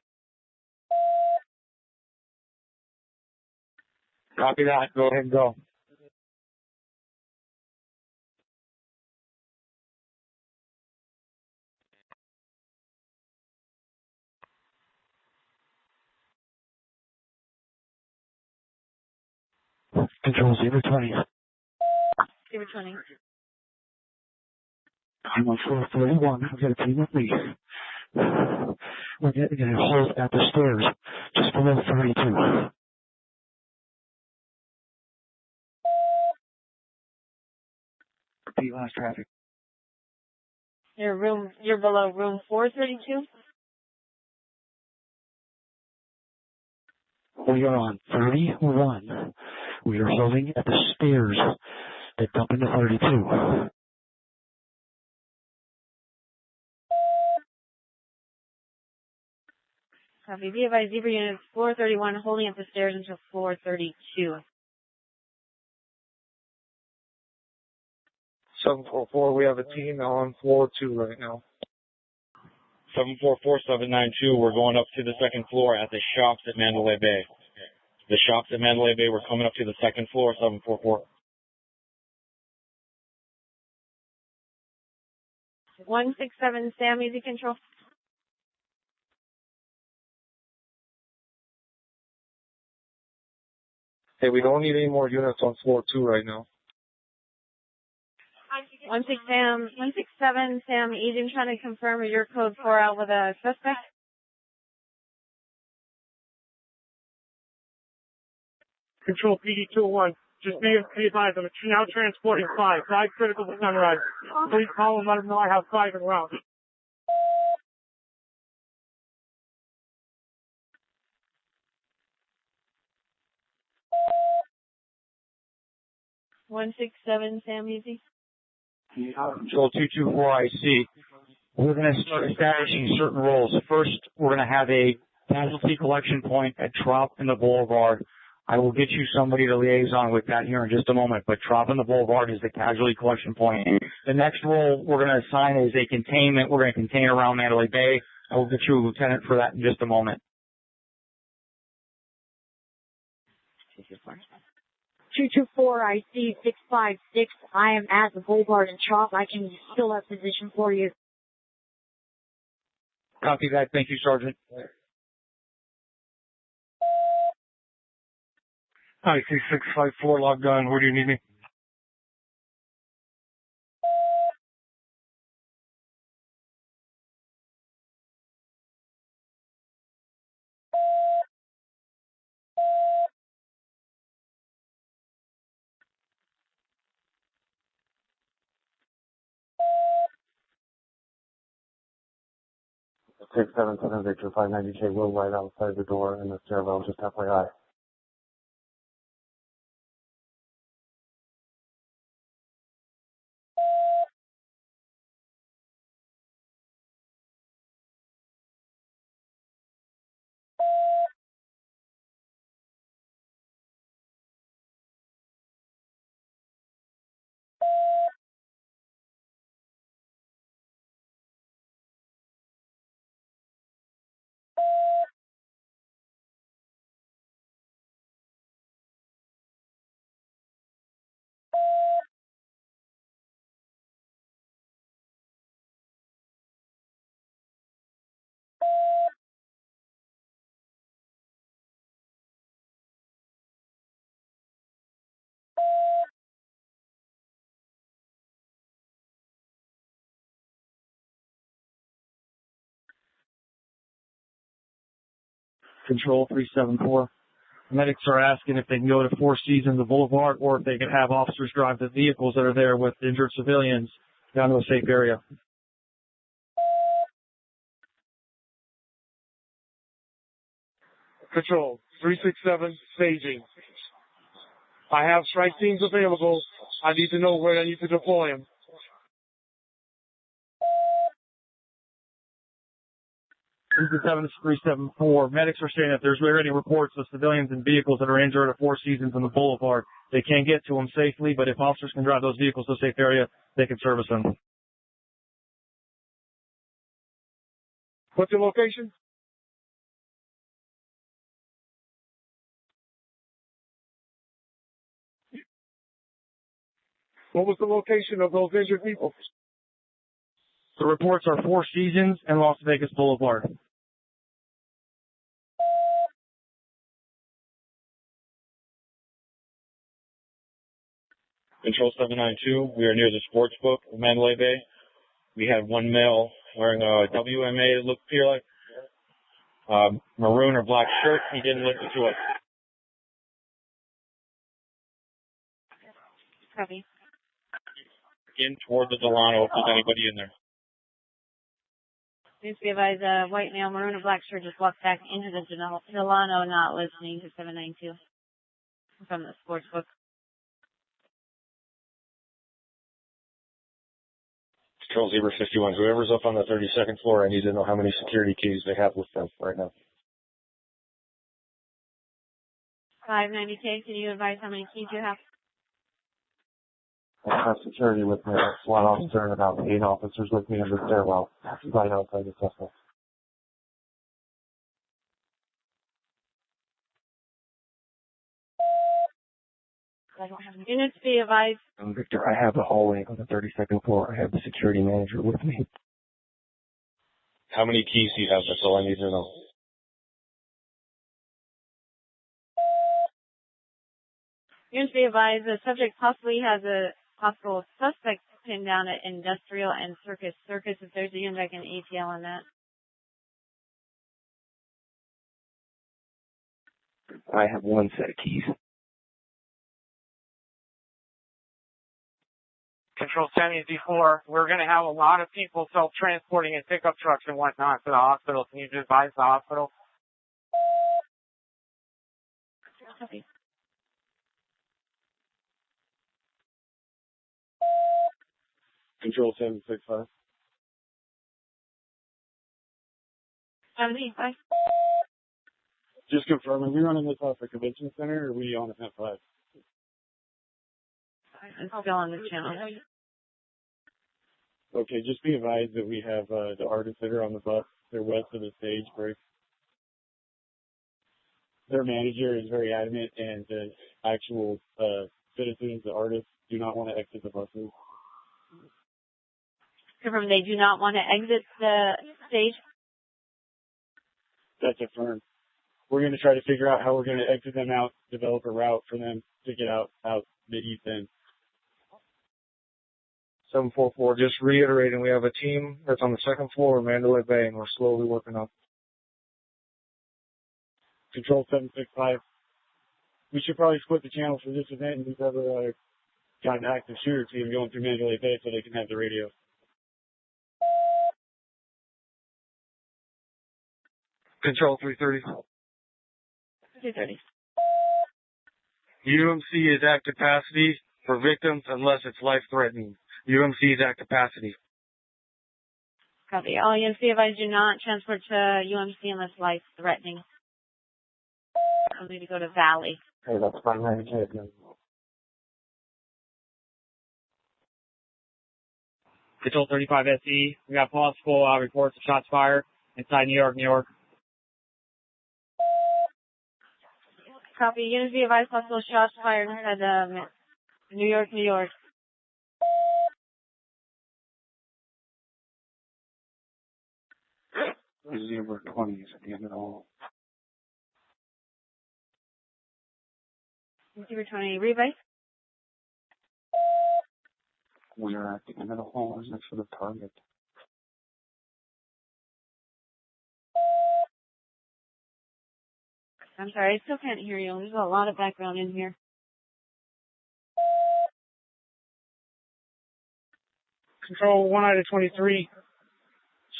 Copy that. Go ahead and go. Control 020. 020. I'm on floor 31. I've got a team with me. We're getting a hold at the stairs, just below 32. Repeat last traffic. You're below room 432? We are on 31. We are holding at the stairs that dump into 32. Copy. Be advised, Zebra units floor 31 holding up the stairs until floor 32. 744, we have a team on floor 2 right now. 744-792, we're going up to the second floor at the shops at Mandalay Bay. The shops at Mandalay Bay, we're coming up to the second floor, 744. 167, Sam, easy control. Hey, we don't need any more units on floor 2 right now. 167, Sam, Eden trying to confirm your code 4 out with a suspect. Control PD 201. Just be advised, I'm now transporting 5 critical to Sunrise. Please call and let them know I have 5 en route. One 167, Sam, easy. Control 224 IC. We're going to start establishing certain roles. First, we're going to have a casualty collection point at Trop and the Boulevard. I will get you somebody to liaison with that here in just a moment, but Trop and the Boulevard is the casualty collection point. The next role we're going to assign is a containment. We're going to contain around Mandalay Bay. I will get you a lieutenant for that in just a moment. 224 IC 656. I am at the Boulevard and Trop. I can still have position for you. Copy that. Thank you, Sergeant. IC 654 logged on. Where do you need me? Six 7 Victor 590K will right outside the door in the stairwell, just FYI. Control 374. Medics are asking if they can go to Four Seasons, the Boulevard, or if they can have officers drive the vehicles that are there with injured civilians down to a safe area. Control 367 staging. I have strike teams available. I need to know where I need to deploy them. 374. Medics are saying that there's already reports of civilians and vehicles that are injured at Four Seasons and the Boulevard. They can't get to them safely, but if officers can drive those vehicles to a safe area, they can service them. What's your location? What was the location of those injured people? The reports are Four Seasons and Las Vegas Boulevard. Control 792, we are near the sports book of Mandalay Bay. We had one male wearing a WMA, it looked like, maroon or black shirt. He didn't listen to us. Copy. In toward the Delano if there's anybody in there. Please be advised, white male, maroon and black shirt just walked back into the Delano, not listening to 792 from the sports book. Control Zebra 51. Whoever's up on the 32nd floor, I need to know how many security keys they have with them right now. 590K, can you advise how many keys you have? I have security with me, one officer and about 8 officers with me in the stairwell, right outside the suspect. Units be advised. Victor, I have the hallway on the 32nd floor. I have the security manager with me. How many keys do you have? That's all I need to know. Units be advised, the subject possibly has a possible suspect pinned down at Industrial and Circus. Circus, if there's a unit, I can ATL on that. I have one set of keys. Control 10 is before. We're going to have a lot of people self-transporting in pickup trucks and whatnot to the hospital. Can you advise the hospital? Copy. Control 765. 75. Just confirming, we running this off the convention center or are we on F 5? It's still on the channel. Okay, just be advised that we have the artists that are on the bus. They're west of the stage break. Their manager is very adamant, and the actual citizens, the artists, do not want to exit the buses. Confirm they do not want to exit the stage. That's affirmed. We're going to try to figure out how we're going to exit them out, develop a route for them to get out the east end. 744, just reiterating, we have a team that's on the second floor of Mandalay Bay, and we're slowly working up. Control 765. We should probably split the channel for this event and we've ever got an active shooter team going through Mandalay Bay so they can have the radio. Control 330. 230. UMC is at capacity for victims unless it's life-threatening. UMC is at capacity. Copy. All UMC advised do not transport to UMC unless life-threatening. I'll need to go to Valley. Hey, that's 590K again. Control 35 SE. We got possible reports of shots fired inside New York, New York. Copy. Units be advised possible shots fired inside New York, New York. Zebra 20 is at the end of the hall. Zebra 20, rebase. We are at the end of the hall next to the target. I'm sorry, I still can't hear you. There's a lot of background in here. Control 1 out of 23.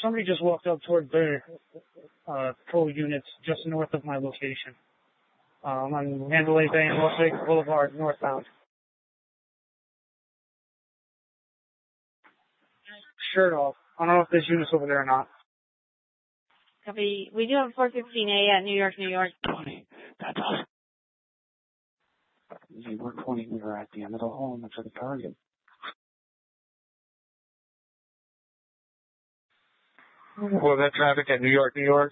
Somebody just walked up toward their patrol units just north of my location. On Mandalay Bay and Las Vegas Boulevard, northbound. Shirt off. I don't know if there's units over there or not. Copy. We do have 415A at New York, New York. 20. That's us. Zebra 20, we are at the end of the hall next to the target. Well, that traffic at New York, New York.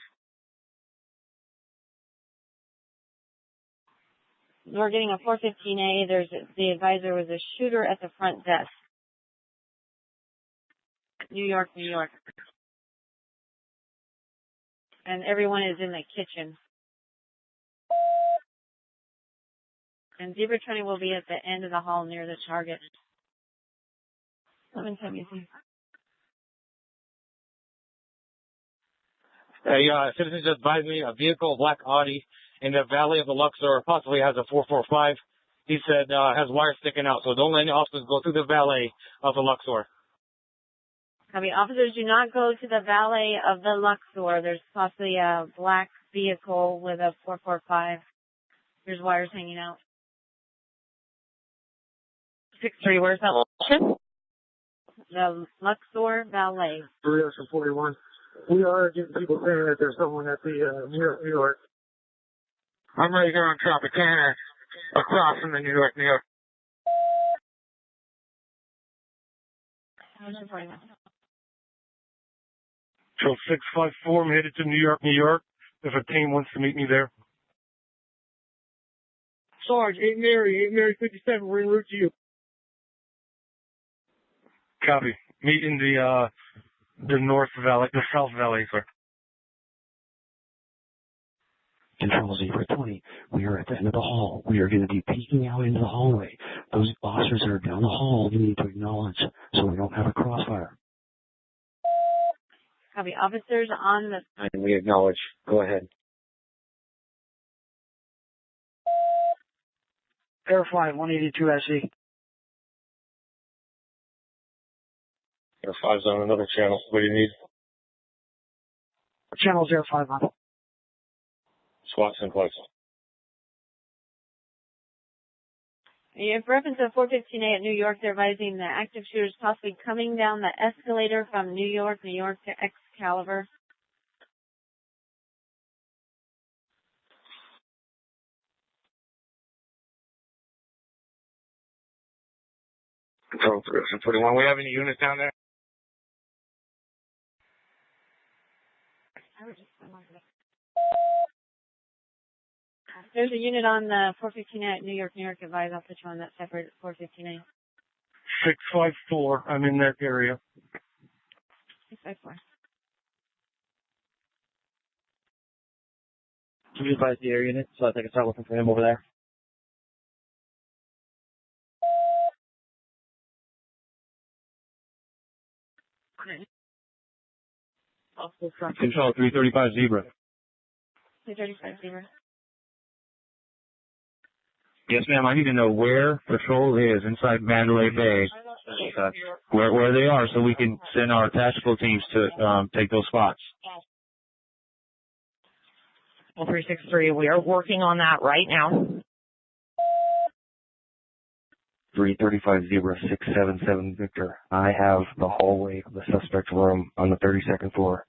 We're getting a 415A. The advisor was a shooter at the front desk. New York, New York. And everyone is in the kitchen. And Zebra 20 will be at the end of the hall near the target. 11:17. Citizens just advised me a vehicle, a black Audi, in the valley of the Luxor, possibly has a 445. He said has wires sticking out, so don't let any officers go through the valet of the Luxor. Copy. Officers do not go to the valet of the Luxor. There's possibly a black vehicle with a 445. There's wires hanging out. 6-3, where's that location? The Luxor Valet. 341. We are getting people saying that there's someone at the New York, New York. I'm right here on Tropicana, across from the New York, New York. Control 654, I'm headed to New York, New York. If a team wants to meet me there. Sarge, 8 Mary 57, we're en route to you. Copy. Meet in the North Valley, the South Valley, sir. Control 020, we are at the end of the hall. We are going to be peeking out into the hallway. Those officers that are down the hall, you need to acknowledge so we don't have a crossfire. Copy. Officers on the... And we acknowledge. Go ahead. Verify 182 SE. Air 5's on another channel. What do you need? Channel 05 on. SWAT's in place. In reference to 415A at New York, they're advising the active shooters possibly coming down the escalator from New York to Excalibur. Control 321, we have any units down there? There's a unit on the 415A at New York, advise. I'll put you on that separate 415A. 654, I'm in that area. 654. Can you advise the air unit so I can start looking for him over there? Control 335 Zebra. 335 Zebra. Yes, ma'am. I need to know where patrol is inside Mandalay Bay, where they are, so we can send our tactical teams to take those spots. 363, we are working on that right now. 335 Zebra 677 Victor. I have the hallway of the suspect room on the 32nd floor.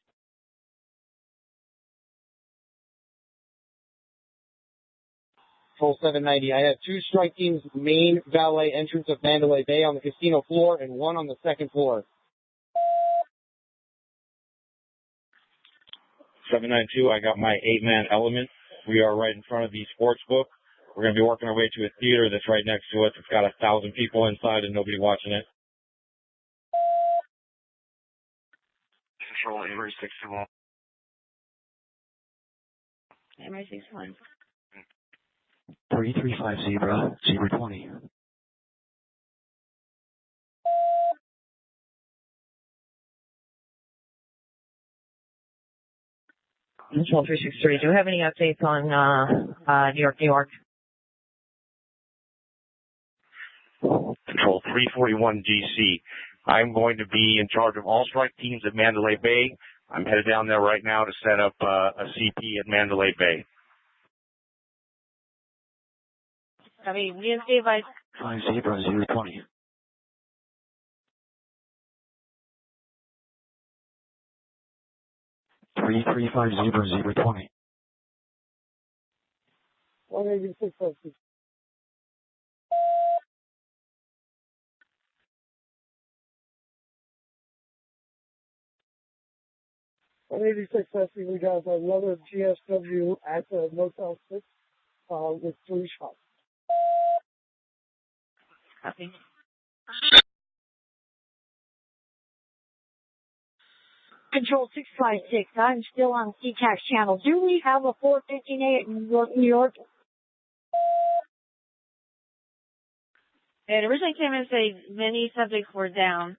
Control 790. I have 2 strike teams main valet entrance of Mandalay Bay on the casino floor and 1 on the 2nd floor. 792, I got my 8-man element. We are right in front of the sports book. We're going to be working our way to a theater that's right next to us. It's got 1,000 people inside and nobody watching it. Control Emery 61. Emery 61. 335 Zebra 020. Control 363, do you have any updates on New York, New York? Control 341 DC. I'm going to be in charge of all strike teams at Mandalay Bay. I'm headed down there right now to set up a CP at Mandalay Bay. Copy. VSD advise. 5 Zebra 020. Three 335 Zebra 020. 186 SE. We got another GSW at the Motel 6 with 3 shots. Copy. Control 656, I'm still on CTAX channel. Do we have a 415A at New York, New York? It originally came in and said many subjects were down.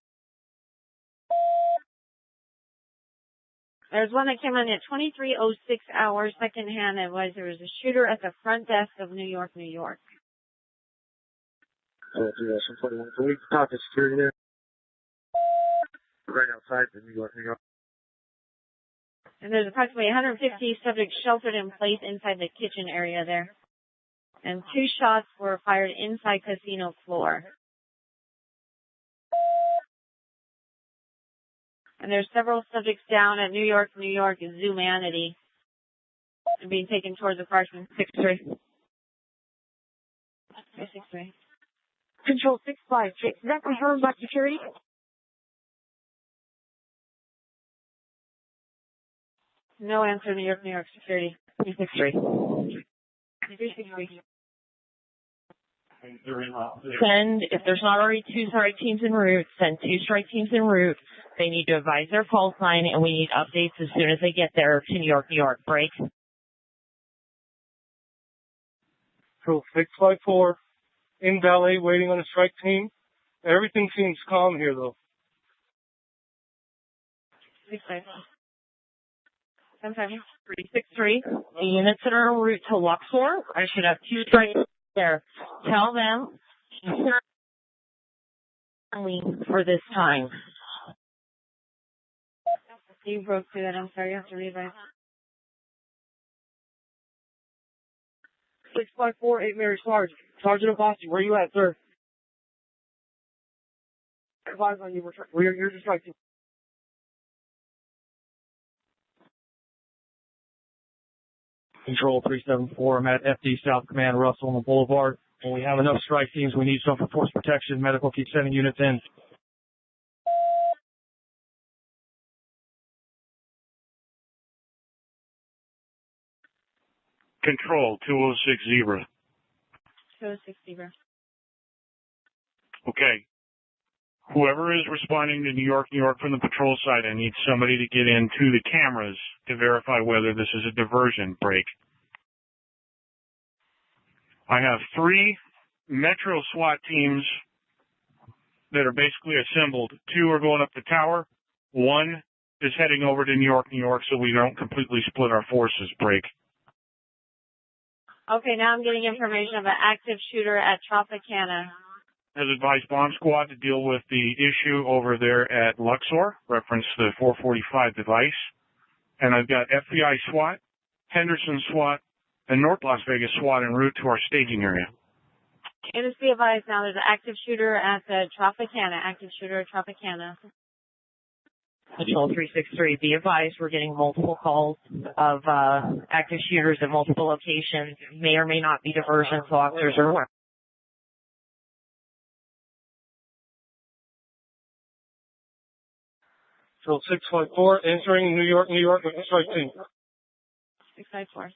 There's one that came in at 23:06 hours, secondhand. It was there was a shooter at the front desk of New York, New York. Oh, 341. Can we talk to security there? Right outside the New York, New York. And there's approximately 150 subjects sheltered in place inside the kitchen area there. And 2 shots were fired inside casino floor. And there's several subjects down at New York, New York, Zoomanity. being taken towards the parking. 6-3. 6-3. Control 656. Is that confirmed by security? No answer, New York, New York security. 363. 363. Send, if there's not already 2 strike teams en route, send 2 strike teams en route. They need to advise their call sign, and we need updates as soon as they get there to New York, New York. Break. Control 654. In valet, waiting on a strike team. Everything seems calm here, though. 363. The units that are en route to Luxor, I should have 2 strikes there. Tell them for this time. You broke through that. I'm sorry. You have to revise. 654, 8 Mary Sarge. Sergeant of Boston, where you at, sir? Advise on you. You're just like. Control 374, I'm at FD South Command Russell on the Boulevard. When we have enough strike teams, we need some for force protection. Medical keeps sending units in. Control 2060. 260. Okay. Whoever is responding to New York, New York from the patrol side, I need somebody to get into the cameras to verify whether this is a diversion break. I have 3 Metro SWAT teams that are basically assembled. 2 are going up the tower. 1 is heading over to New York, New York, so we don't completely split our forces. Break. Okay, now I'm getting information of an active shooter at Tropicana. Has advised bomb squad to deal with the issue over there at Luxor, reference the 445 device. And I've got FBI SWAT, Henderson SWAT, and North Las Vegas SWAT en route to our staging area. And just be advised now, there's an active shooter at the Tropicana. Active shooter at Tropicana. Control 363, be advised, we're getting multiple calls of active shooters at multiple locations. May or may not be diversion, so officers are aware. Control 654, entering New York, New York with a strike team. 654.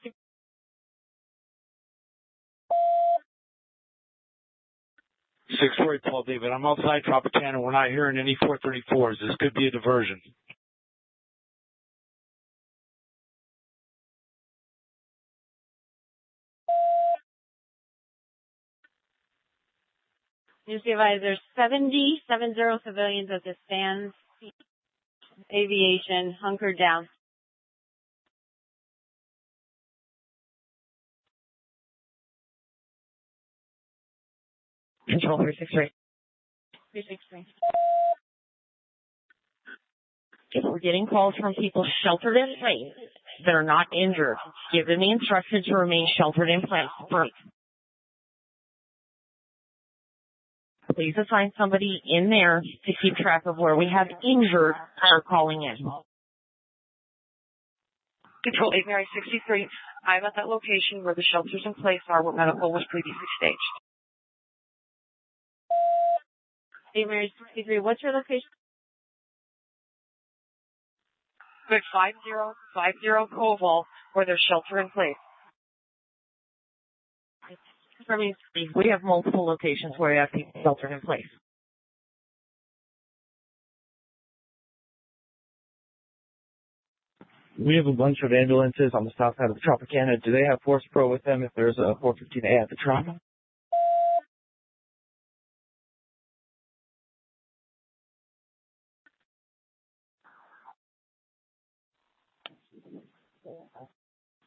648 Paul David. I'm outside Tropicana. We're not hearing any 434s. This could be a diversion. Just be advised, there's 70 civilians at the Sands Aviation hunkered down. Control 363. 363. If we're getting calls from people sheltered in place that are not injured, give them the instruction to remain sheltered in place. Please assign somebody in there to keep track of where we have injured that are calling in. Control 8 Mary 63. I'm at that location where the shelters in place are where medical was previously staged. 8 Mary 63. What's your location? 5050 Koval, where there's shelter in place. We have multiple locations where we have people sheltered in place. We have a bunch of ambulances on the south side of the Tropicana. Do they have Force Pro with them if there's a 415A at the Trop?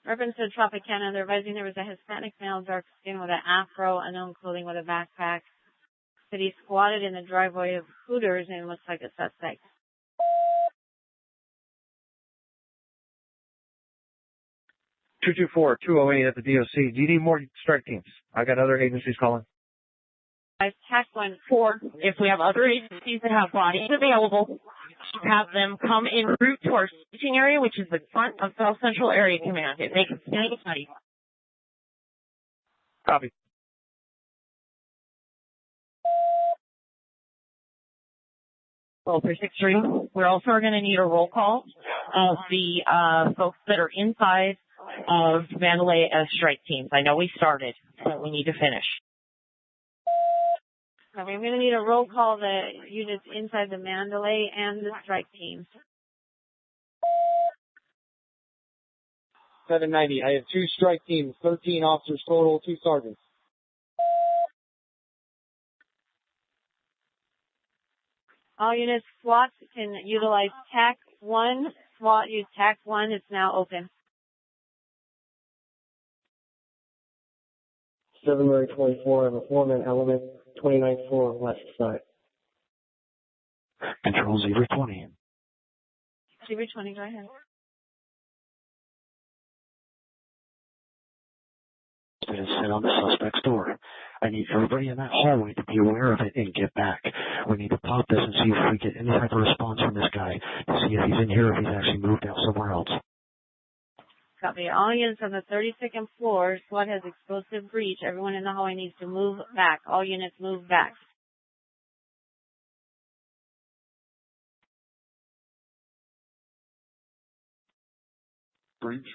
Reference to Tropicana, they're advising there was a Hispanic male, dark skin with an afro, unknown clothing with a backpack. Said he squatted in the driveway of Hooters and looks like a suspect. Two 224 208 at the DOC. Do you need more strike teams? I got other agencies calling. Tac 1. If we have other agencies that have bodies available, have them come en route to our staging area, which is the front of South Central Area Command. If they can stand a buddy. Copy. Well, 363. We're also going to need a roll call of the folks that are inside of Mandalay as strike teams. I know we started, but we need to finish. We're going to need a roll call the units inside the Mandalay and the strike teams. 790. I have 2 strike teams, 13 officers total, 2 sergeants. All units, SWAT can utilize TAC 1. SWAT use TAC 1. It's now open. 7 Murray 24. I have a 4-man element, 29th floor, west side. Control Zebra 20. Zebra 20, go ahead. It is set on the suspect's door. I need everybody in that hallway to be aware of it and get back. We need to pop this and see if we get any type of response from this guy to see if he's in here or if he's actually moved out somewhere else. Copy. All units on the 32nd floor, SWAT has explosive breach. Everyone in the hallway needs to move back. All units move back. Breach.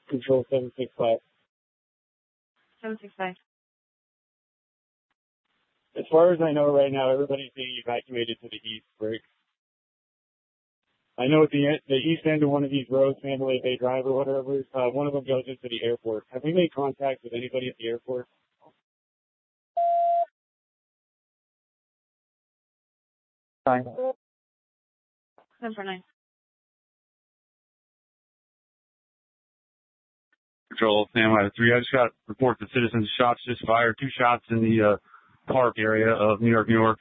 Control 765. 765. As far as I know right now, everybody's being evacuated to the east break. I know at the east end of one of these roads, Mandalay Bay Drive or whatever, one of them goes into the airport. Have we made contact with anybody at the airport? Fine. 749. Control, Sam, I have 3. I just got reports that citizens shots just fired, 2 shots in the park area of New York, New York.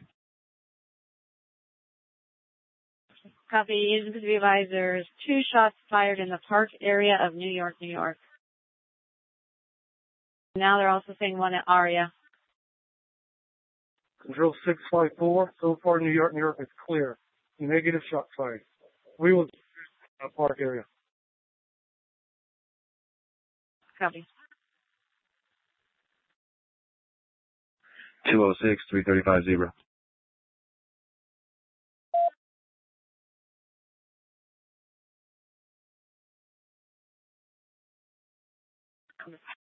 Copy. Agents to be advised, there's 2 shots fired in the park area of New York, New York. Now they're also saying 1 at Aria. Control 654. So far, New York is clear. Negative shot fired. We will park area. Copy. 206, 335 Zebra.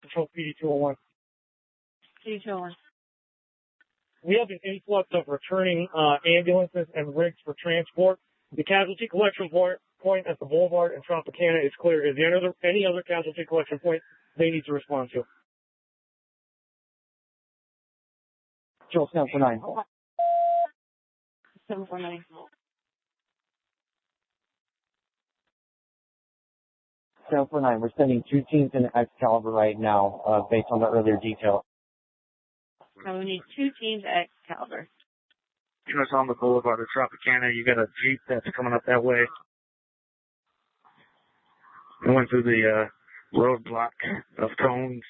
Control PD 201. PD 201. We have an influx of returning ambulances and rigs for transport. The casualty collection point at the Boulevard and Tropicana is clear. Is there any other casualty collection point they need to respond to? Control 749. 749. 749. We're sending 2 teams in Excalibur right now, based on the earlier detail. So we need 2 teams at Excalibur. Just on the Boulevard of Tropicana, you got a Jeep that's coming up that way. It went through the roadblock of cones.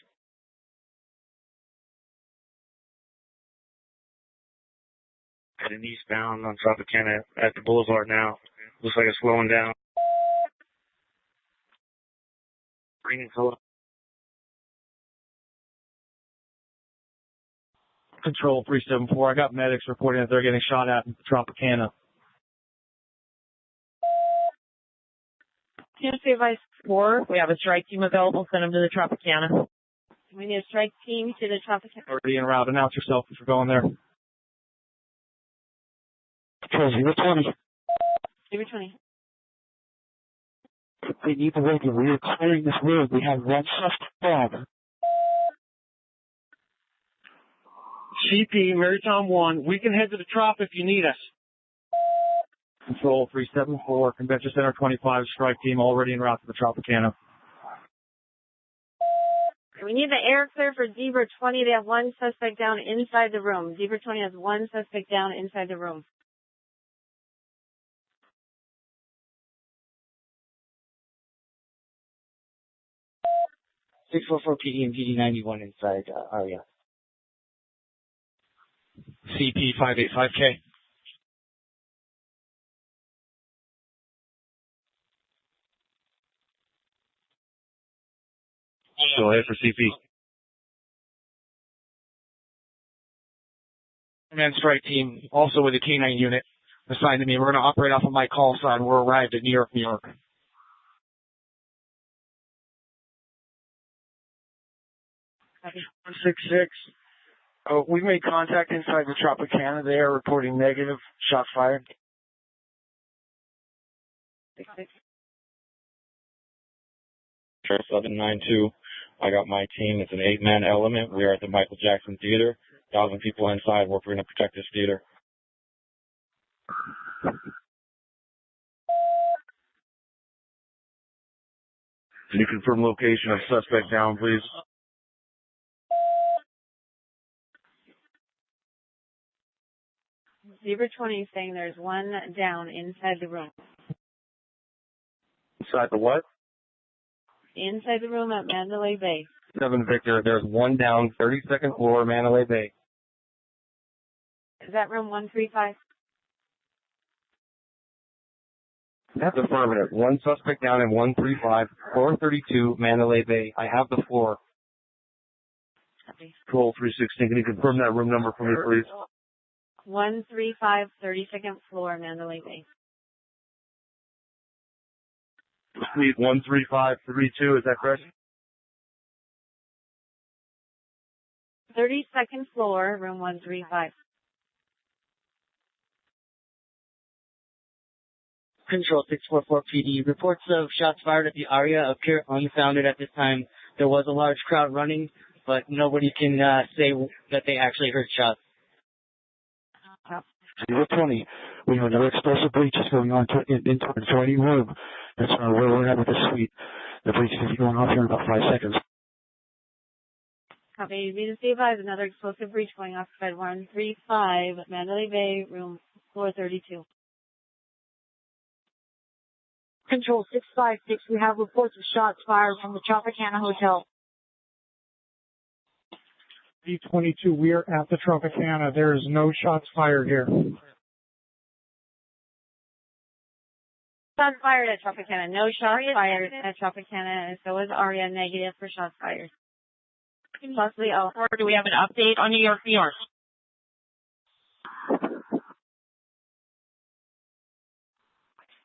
Heading eastbound on Tropicana at the Boulevard now. Looks like it's slowing down. Green color. Control 374. I got medics reporting that they're getting shot at in Tropicana. Units to be advised, 4. We have a strike team available. Send them to the Tropicana. we need a strike team to the Tropicana. Already en route. Announce yourself if you're going there. Control 020. Zebra 20. We need the radio. We are clearing this road. We have 1 suspect. CP, Maritime 1. We can head to the Trop if you need us. Control 374, Convention Center 25, strike team already en route to the Tropicana. We need the air clear for Zebra 20. They have 1 suspect down inside the room. Zebra 20 has 1 suspect down inside the room. 644 PD and PD 91 inside ARIA. CP 585K. Go ahead for CP. Man strike team, also with a K9 unit assigned to me. We're going to operate off of my call sign. We're arrived at New York, New York. 166. We've made contact inside the Tropicana. They are reporting negative shots fired. 792. I got my team. It's an 8-man element. We are at the Michael Jackson Theater. 1,000 people inside. We're going to protect this theater. Can you confirm location of suspect down, please? Zebra 20 is saying there's one down inside the room. Inside the what? Inside the room at Mandalay Bay. 7 Victor, there's one down, 32nd floor, Mandalay Bay. Is that room 135? That's affirmative. One suspect down in 135, floor 32, Mandalay Bay. I have the floor. Control 316. Can you confirm that room number for me, please? 135, 32nd floor, Mandalay Bay. Suite 13532, is that correct? 32nd floor, room 135. Control 644 PD. Reports of shots fired at the ARIA appear unfounded at this time. There was a large crowd running, but nobody can say that they actually heard shots. 020. We have another explosive breach is going on into an adjoining room. That's where we're at with the suite. The breach is going off here in about 5 seconds. Copy. Be advised, another explosive breach going off bed 135, Mandalay Bay, room floor 32. Control 656, we have reports of shots fired from the Tropicana Hotel. D22, we are at the Tropicana. There is no shots fired here. Shots fired at Tropicana. No shots fired at Tropicana, and so is ARIA negative for shots fired. Possibly all. Or do we have an update on New York, New York?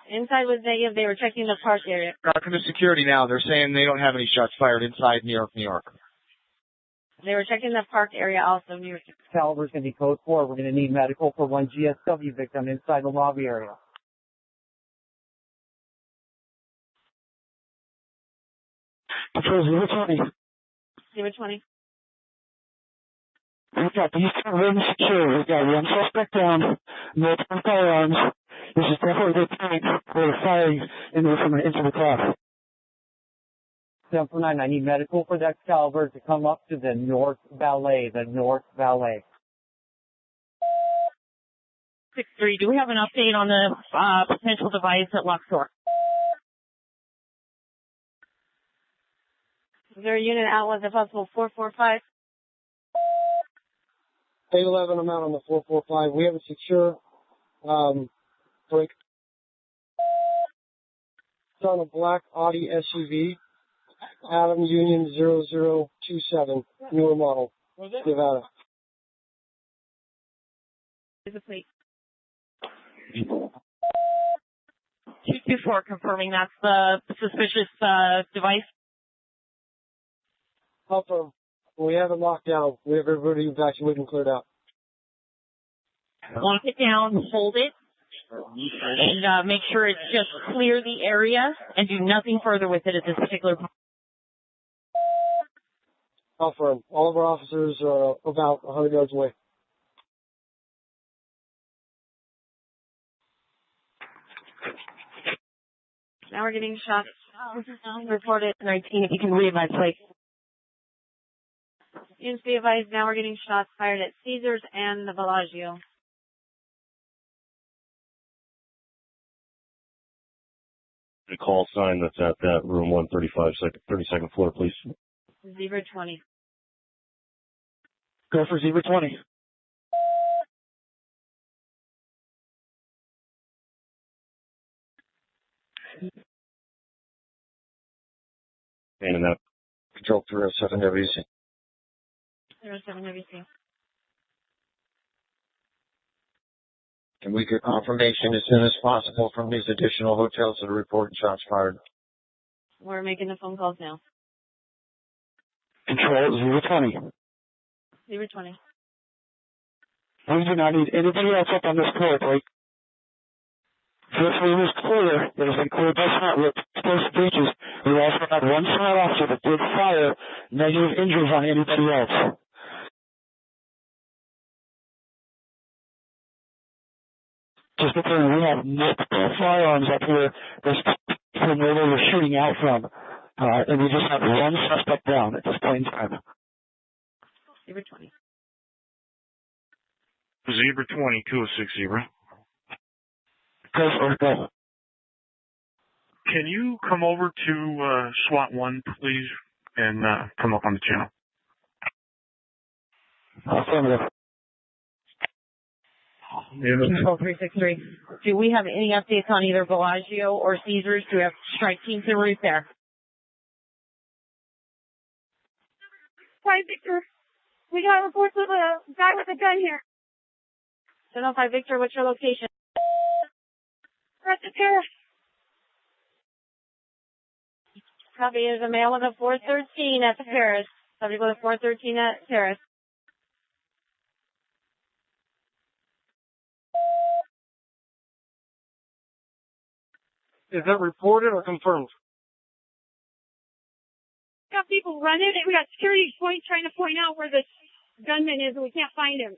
Inside was negative. They were checking the park area. Talking to security now. They're saying they don't have any shots fired inside New York, New York. They were checking the park area also, New York. Caliber's going to be code 4. We're going to need medical for one GSW victim inside the lobby area. Control 020. 020. We've got these two rooms secure. We've got one suspect down, multiple firearms. This is definitely the point where the firing into the crowd. 749, I need medical for that Caliber to come up to the North Valet, 63, do we have an update on the potential device at Luxor? Is there a unit out with a possible 445? 811, I'm out on the 445. We have a secure break. It's on a black Audi SUV, Adam Union 0027, newer model, Nevada. Is a plate. 224 confirming that's the suspicious device. Confirm. We have it locked down. We have everybody evacuated and cleared out. Lock it down, hold it, and make sure it's just clear the area and do nothing further with it at this particular point. Confirm. All of our officers are about 100 yards away. Now we're getting shots. Reported 19, if you can read my plate. Units be advised, now we're getting shots fired at Caesars and the Bellagio. The call sign that's at that room 135, 32nd floor, please. Zebra 20. Go for Zebra 20. And Control 307 WC. 07 WC. Can we get confirmation as soon as possible from these additional hotels that are reporting shots fired? We're making the phone calls now. Control Zebra 20. Zebra 20. We do not need anybody else up on this court, right? This room is clear. It has been cleared by SWAT with explosive breaches. We also had one SWAT officer that did fire negative injuries on anybody else. Just because we have multiple firearms up here from where they were shooting out from. And we just have one suspect down at this point in time. Zebra 20. Zebra 20, 206 Zebra. Go for it, go. Can you come over to SWAT 1, please, and come up on the channel? Affirmative. Control 363. Do we have any updates on either Bellagio or Caesars? Do we have strike teams en route there? Hi, Victor. We got reports of a guy with a gun here. 705 Victor, what's your location? We're at the terrace. Copy, is a male with a 413 at the Paris. Subject with a 413 at Paris. Is that reported or confirmed? We got people running, and we got security trying to point out where this gunman is, and we can't find him.